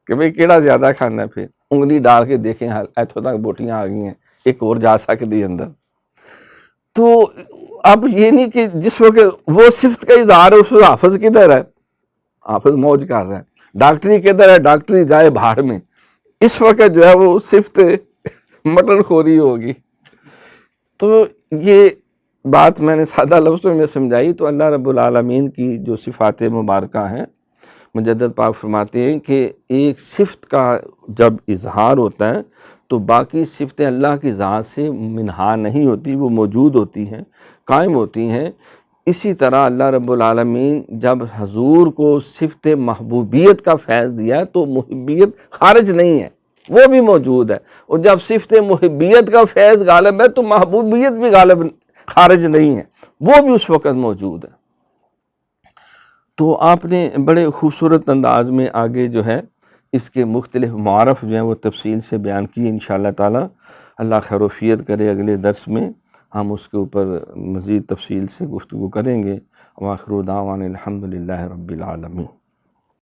Speaker 1: کہ بھئی کیڑا زیادہ کھانا ہے، پھر انگلی ڈال کے دیکھیں ایتھوں تک بوٹیاں آ گئی ہیں، ایک اور جا سکتی اندر۔ تو اب یہ نہیں کہ جس وقت وہ صفت کا اظہار ہے اس وقت حافظ کدھر ہے؟ حافظ موج کر رہا ہے۔ ڈاکٹری کدھر ہے؟ ڈاکٹری جائے باہر میں، اس وقت جو ہے وہ صفت مٹن خوری ہوگی۔ تو یہ بات میں نے سادہ لفظوں میں سمجھائی۔ تو اللہ رب العالمین کی جو صفات مبارکہ ہیں، مجدد پاک فرماتے ہیں کہ ایک صفت کا جب اظہار ہوتا ہے تو باقی صفتیں اللہ کی ذات سے منہا نہیں ہوتی، وہ موجود ہوتی ہیں، قائم ہوتی ہیں۔ اسی طرح اللہ رب العالمین جب حضور کو صفت محبوبیت کا فیض دیا تو محبیت خارج نہیں ہے، وہ بھی موجود ہے، اور جب صفت محبیت کا فیض غالب ہے تو محبوبیت بھی غالب خارج نہیں ہے، وہ بھی اس وقت موجود ہے۔ تو آپ نے بڑے خوبصورت انداز میں آگے جو ہے اس کے مختلف معارف جو ہیں وہ تفصیل سے بیان کی۔ انشاءاللہ تعالی اللہ خیر و عافیت کرے، اگلے درس میں ہم اس کے اوپر مزید تفصیل سے گفتگو کریں گے۔ وآخر دعوانا الحمدللہ رب العالمین۔